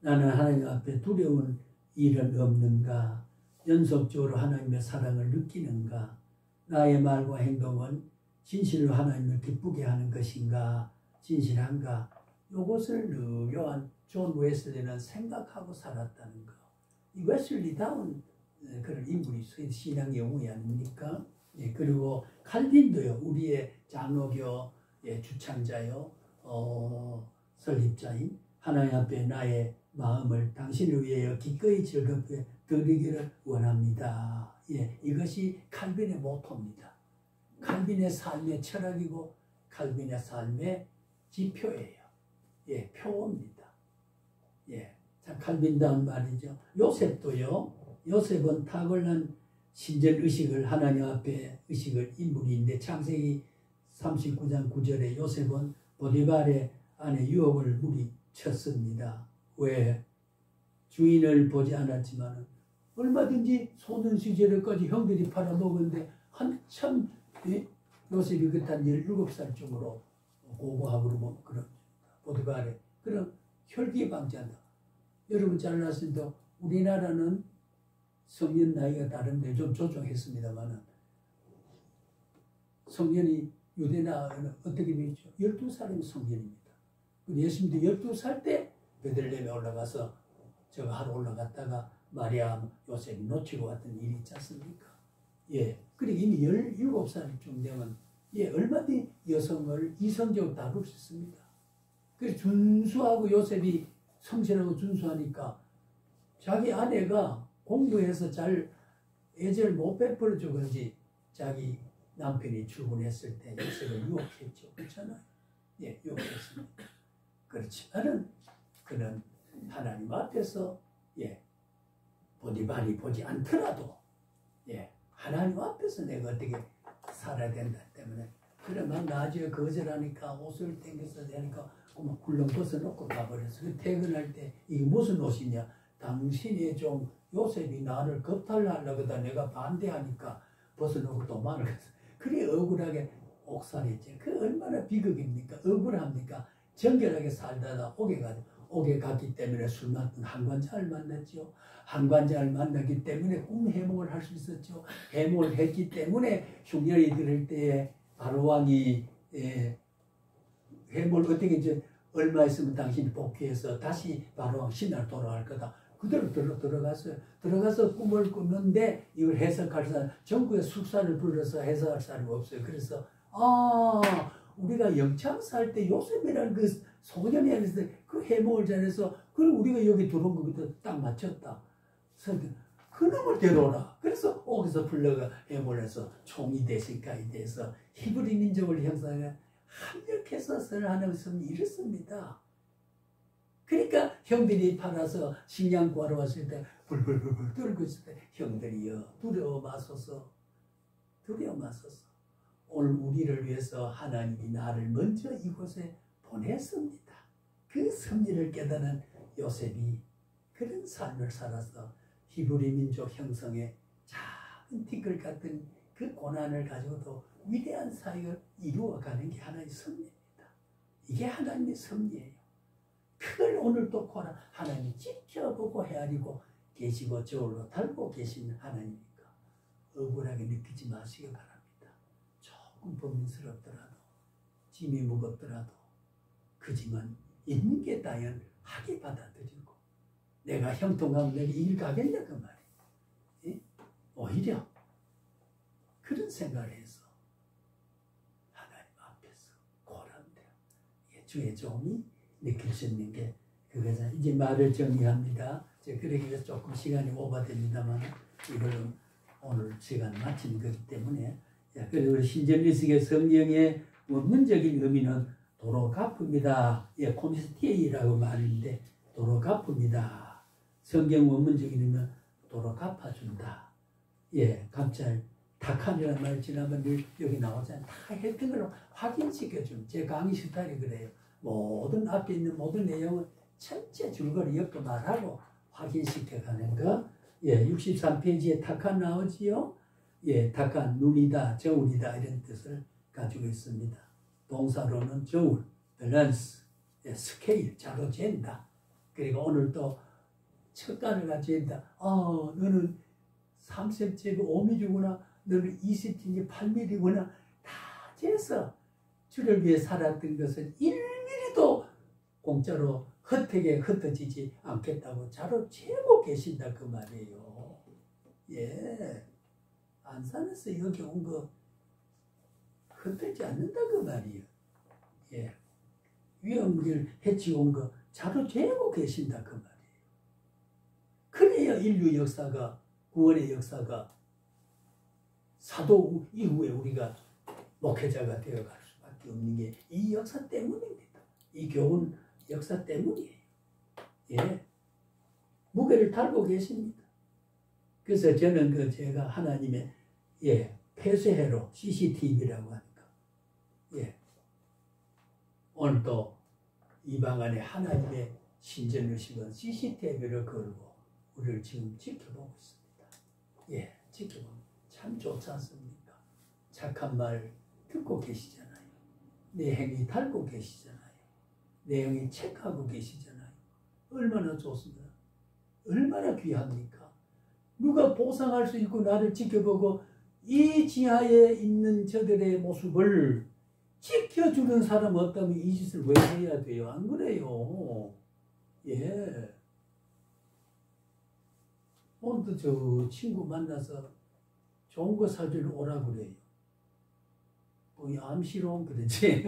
나는 하나님 앞에 두려운 일은 없는가? 연속적으로 하나님의 사랑을 느끼는가? 나의 말과 행동은 진실로 하나님을 기쁘게 하는 것인가? 진실한가? 이것을 늘 존 웨슬리는 생각하고 살았다는 거. 이 웨슬리다운 그런 인물이 신앙 영웅이 아닙니까? 그리고 칼빈도요. 우리의 장로교 주창자요. 설립자인 하나님 앞에 나의 마음을 당신을 위하여 기꺼이 즐겁게 드리기를 원합니다. 이것이 칼빈의 모토입니다. 칼빈의 삶의 철학이고 칼빈의 삶의 지표예요. 표입니다. 참 칼빈다운 말이죠. 요셉도요. 요셉은 탁월한 신전 의식을 하나님 앞에 의식을 인물인데 창세기 39장 9절에 요셉은 보디발의 아내 유혹을 물리쳤습니다. 왜? 주인을 보지 않았지만 얼마든지 소년 시절에까지 형들이 팔아먹었는데 한참 요셉이 그딴 17살쯤으로 고고학으로 뭐 그런 보디발의 그런 혈기방자다. 여러분 잘 아시는데 우리나라는 성년 나이가 다른데 좀 조정했습니다만은 성년이 유대나라는 어떻게 되죠? 12살이면 성년입니다. 예수님도 12살 때 베들레헴에 올라가서 저거 하러 올라갔다가 마리아 요셉이 놓치고 왔던 일이 있지 않습니까? 그리고 이미 17살쯤 되면 얼마든지 여성을 이성적으로 다룰 수 있습니다. 그래서 준수하고 요셉이 성실하고 준수하니까 자기 아내가 공부해서 잘 애정을 못 베풀어줘 그런지 자기 남편이 출근했을 때 요셉을 유혹했죠. 그렇잖아요. 유혹했습니다. 그렇지만은 그는 하나님 앞에서 보디발이 보지 않더라도 하나님 앞에서 내가 어떻게 살아야 된다 때문에 그래 막 나중에 거절하니까 옷을 땡겨서 되니까 막 굴렁 벗어놓고 가버렸어. 퇴근할 때 이게 무슨 옷이냐? 당신이 좀 요셉이 나를 겁탈하려고다 내가 반대하니까 벗어놓고 도망을 갔어. 그래 억울하게 옥살했지. 그 얼마나 비극입니까? 억울합니까? 정결하게 살다가 옥에 갔기 때문에 술 맡은 한관자를 만났죠. 한관자를 만났기 때문에 꿈 해몽을 할 수 있었죠. 해몽을 했기 때문에 흉년이 들을 때에 바로왕이 해몽을 어떻게 이제 얼마 있으면 당신이 복귀해서 다시 바로왕 신하로 돌아갈 거다. 그대로 들어갔어요. 들어가서 꿈을 꾸는데 이걸 해석할 사람, 전국에 숙사를 불러서 해석할 사람이 없어요. 그래서 우리가 영창 살 때 요셉이라는 그 소년이 아니었을 때 그 해몽을 잘해서 그럼 우리가 여기 들어온 거부터 딱 맞췄다. 그놈을 데려오라. 그래서 거기서 불러가 해몽을 해서 총이 대신까지 돼서 히브리 민족을 형성해 합력해서 설하는 것은 이렇습니다. 그러니까 형들이 팔아서 식량 구하러 왔을 때 불불불불 떨고 있을 때 형들이여 두려워 마소서 오늘 우리를 위해서 하나님이 나를 먼저 이곳에 보냈습니다. 그 섭리를 깨달은 요셉이 그런 삶을 살아서 히브리 민족 형성에 티끌 같은 그 고난을 가지고도 위대한 사역을 이루어가는 게 하나의 섭리입니다. 이게 하나님의 섭리예요. 그걸 오늘 또 하나님이 지켜보고 헤아리고 계시고 저울로 달고 계시는 하나님이니까 억울하게 느끼지 마시기 바랍니다. 조금 범민스럽더라도 짐이 무겁더라도 그 짐은 있는 게 당연하게 받아들이고 내가 형통하면 내가 일 가겠냐 그 말이에요. 예? 오히려 그런 생각을 해서 하나님 앞에서 고란대요. 주의 종이 느낄 수 있는 게 그거죠. 이제 말을 정리합니다. 그러기 위해서 조금 시간이 오버됩니다만 이걸로 오늘 시간 마치는 거기 때문에 그리고 신전리식의 성경의 원문적인 의미는 도로 갚습니다. 콘스티에이라고 말하는데 도로 갚습니다. 성경 원문적인 의미는 도로 갚아준다. 갑자기 탁한이라는 말 지난번 여기 나오잖아요. 다 했던 걸 확인시켜주는 제 강의 스타일이 그래요. 모든 앞에 있는 모든 내용을 전체 줄거리 엮어 말하고 확인시켜가는 거. 63페이지에 탁한 나오지요. 탁한 눈이다, 저울이다 이런 뜻을 가지고 있습니다. 동사로는 저울, 밸런스, 스케일, 자로 잰다. 그리고 오늘 또 척간을 가지고 있다. 너는 3cm 5mm구나. 너는 20cm 8mm구나. 다 재서 주를 위해 살았던 것을 1mm도 공짜로 흩어게 흩어지지 않겠다고 자로 재고 계신다 그 말이에요. 안산에서 여기 온 거 흩어지지 않는다 그 말이에요. 위험을 해치고 온 거 자로 재고 계신다 그 말이에요. 그래야 인류 역사가 구원의 역사가 사도 이후에 우리가 목회자가 되어갈 수밖에 없는 게 이 역사 때문입니다. 이 교훈 역사 때문이에요. 무게를 달고 계십니다. 그래서 저는 제가 하나님의 폐쇄회로 CCTV라고 하니까 오늘 또 이 방 안에 하나님의 신전의식은 CCTV를 걸고 우리를 지금 지켜보고 있습니다. 지켜보고 참 좋지 않습니까? 착한 말 듣고 계시잖아요. 내 행위 달고 계시잖아요. 내 행위 체크하고 계시잖아요. 얼마나 좋습니다. 얼마나 귀합니까? 누가 보상할 수 있고 나를 지켜보고 이 지하에 있는 저들의 모습을 지켜주는 사람 없다면 이 짓을 왜 해야 돼요? 안 그래요? 오늘도 저 친구 만나서 좋은 거 사주러 오라 그래요. 암시롱 그러지.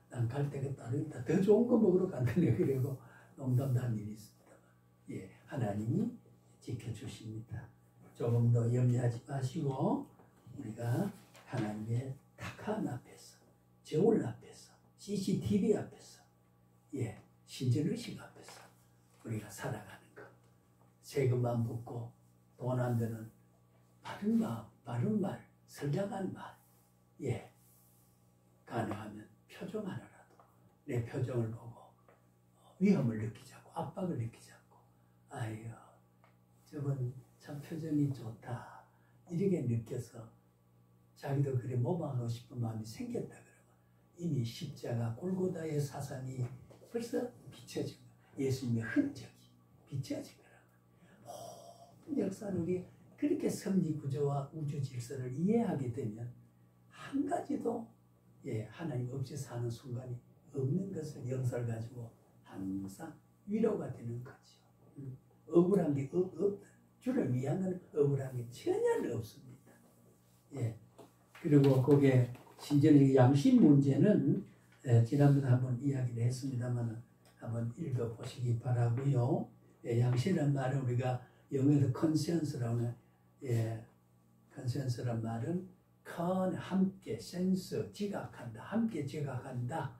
난 갈 때가 따로 있다. 더 좋은 거 먹으러 간다네. 그리고 농담도 한 일이 있습니다. 하나님이 지켜주십니다. 조금 더 염려하지 마시고 우리가 하나님의 탁한 앞에서 저울 앞에서 CCTV 앞에서 신전의식 앞에서 우리가 살아가는 것. 세금만 붓고 돈 안 드는 바른 마음, 바른 말, 선량한 말. 가능하면 표정 하나라도 내 표정을 보고 위험을 느끼지 않고 압박을 느끼지 않고 아이고 저건 참 표정이 좋다 이렇게 느껴서 자기도 그래 모방하고 싶은 마음이 생겼다 그러면 이미 십자가 골고다의 사상이 벌써 비춰진 거야. 예수님의 흔적이 비춰진 거라고. 모든 역사를 우리 그렇게 섭리 구조와 우주 질서를 이해하게 되면 한 가지도 하나님 없이 사는 순간이 없는 것을 영사를 가지고 항상 위로가 되는 거죠. 억울한 게 없다. 주를 위한 건 억울한 게 전혀 없습니다. 그리고 거기에 신전의 양심 문제는 지난번에 한번 이야기를 했습니다만 한번 읽어보시기 바라고요. 양심이라는 말은 우리가 영어에서 컨센서라고 하는 컨센서란 말은 함께 센스 지각한다. 함께 지각한다.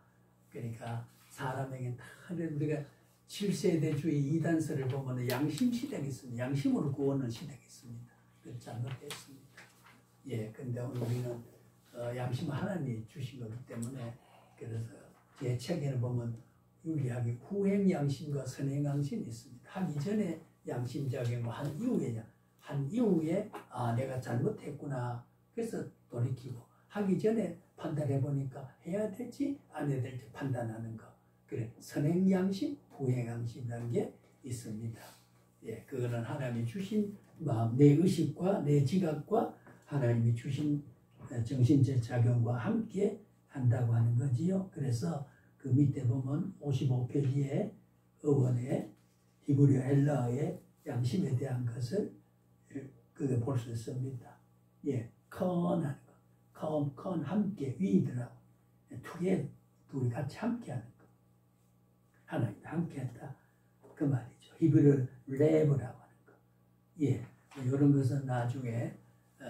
그러니까 사람에게 다 우리가 7세대주의 이단서를 보면 양심 시대가 있습니다. 양심으로 구원은 시대가 있습니다. 그 잘못됐습니다. 근데 오늘 우리는 양심 하나님이 주신 거기 때문에 그래서 제 책에는 보면 유리하게 후행 양심과 선행 양심이 있습니다. 하기 전에 양심 작용, 한 이후에 한 이후에 내가 잘못했구나. 그래서 돌이키고 하기 전에 판단해 보니까 해야 될지 안 해야 될지 판단하는 거. 그래 선행양심, 부행양심이라는 게 있습니다. 예, 그거는 하나님이 주신 마음, 내 의식과 내 지각과 하나님이 주신 정신적 작용과 함께 한다고 하는 거지요. 그래서 그 밑에 보면 55페이지에 어원의 히브리어 헬라어의 양심에 대한 것을 그게 볼 수 있습니다. 예, 컨하는 거, 컨 함께 위더라고. 둘이 같이 함께하는 거. 하나님 함께한다 그 말이죠. 히브리어 레브라고 하는 거. 예, 이런 것은 나중에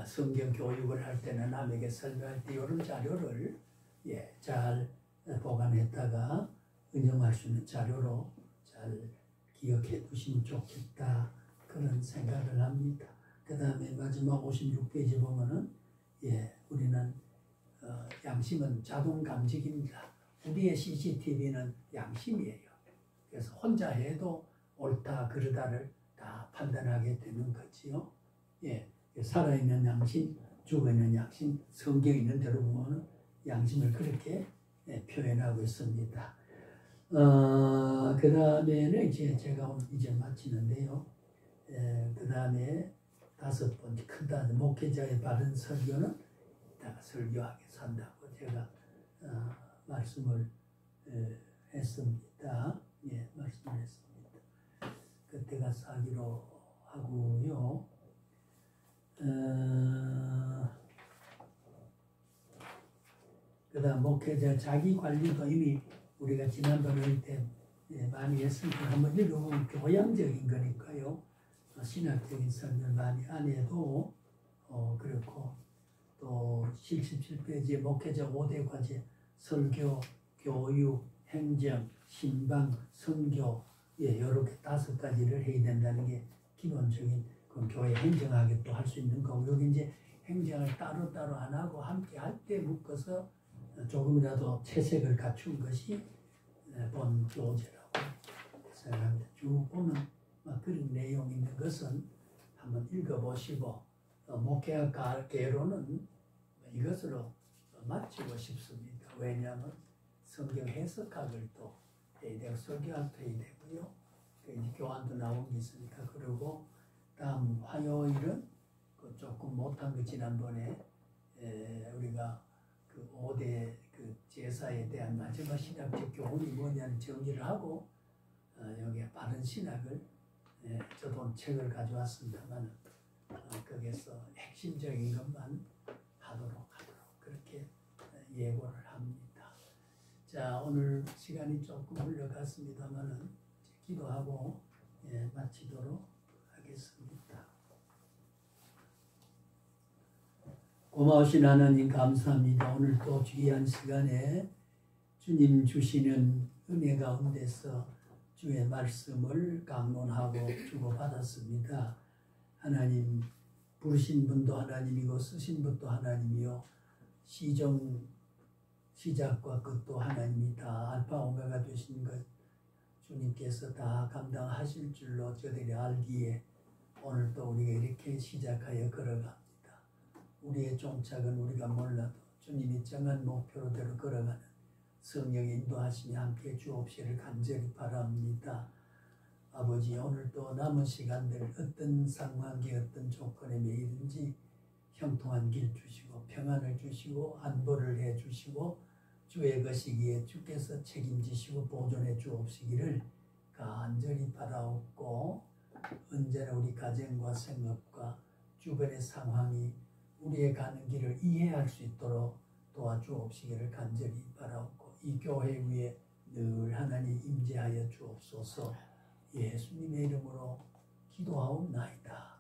성경 교육을 할 때는 남에게 설명할 때 이런 자료를 잘 보관했다가 응용할 수 있는 자료로 잘 기억해 두시면 좋겠다 그런 생각을 합니다. 그 다음에 마지막 56페이지 보면은 우리는 양심은 자동 감지기입니다. 우리의 CCTV는 양심이에요. 그래서 혼자 해도 옳다 그르다를 다 판단하게 되는 거지요. 예, 살아있는 양심, 죽어있는 양심, 성경에 있는 대로 보면 양심을 그렇게 표현하고 있습니다. 그 다음에는 이제 제가 오늘 이제 마치는데요. 그 다음에 5번째 큰 단어, 목회자의 바른 설교는 이따가 설교하게 산다고 제가 말씀을 했습니다. 예, 말씀을 했습니다. 그때가 사기로 하고요. 그 다음 목회자 자기 관리도 이미 우리가 지난번에 때 많이 했으니까 한번 읽어보면 교양적인 거니까요. 신학적인 설명 많이 안 해도 그렇고 또 77페이지에 목회자 5대 과제 설교, 교육, 행정, 신방, 선교 이렇게 5가지를 해야 된다는 게 기본적인 그 교회 행정하게 또 할 수 있는 거고 여기 이제 행정을 따로따로 안 하고 함께 할 때 묶어서 조금이라도 채색을 갖춘 것이 본 교재라고 생각합니다. 쭉 보면 그런 내용 있는 것은 한번 읽어보시고 목회학 개로는 이것으로 마치고 싶습니다. 왜냐하면 성경 해석학을 또 해야 되고 설교학도 해야 되고요. 이제 교환도 나온 게 있으니까 그리고 다음 화요일은 그 조금 못한 거 지난번에 우리가 그 5대 그 제사에 대한 마지막 신학적 교훈이 뭐냐는 정리를 하고 여기에 바른 신학을 저도 책을 가져왔습니다만 거기에서 핵심적인 것만 하도록 그렇게 예고를 합니다. 자, 오늘 시간이 조금 흘러갔습니다만은 기도하고 마치도록 하겠습니다. 고마우신 하나님 감사합니다. 오늘 또 귀한 시간에 주님 주시는 은혜 가운데서 주의 말씀을 강론하고 주고받았습니다. 하나님 부르신 분도 하나님이고 쓰신 분도 하나님이요 시작과 끝도 하나님이 다 알파 오메가 되신 것 주님께서 다 감당하실 줄로 저들이 알기에 오늘 또 우리가 이렇게 시작하여 걸어갑니다. 우리의 종착은 우리가 몰라도 주님이 정한 목표로대로 걸어가는 성령의 인도하심이 함께 주옵시기를 간절히 바랍니다. 아버지 오늘 또 남은 시간들 어떤 상황에 어떤 조건에 매이든지 형통한 길 주시고 평안을 주시고 안보를 해주시고 주의 것이기에 주께서 책임지시고 보존해 주옵시기를 간절히 바라옵고 언제나 우리 가정과 생업과 주변의 상황이 우리의 가는 길을 이해할 수 있도록 도와주옵시기를 간절히 바라옵고 이 교회 위에 늘 하나님 임재하여 주옵소서. 예수님의 이름으로 기도하옵나이다.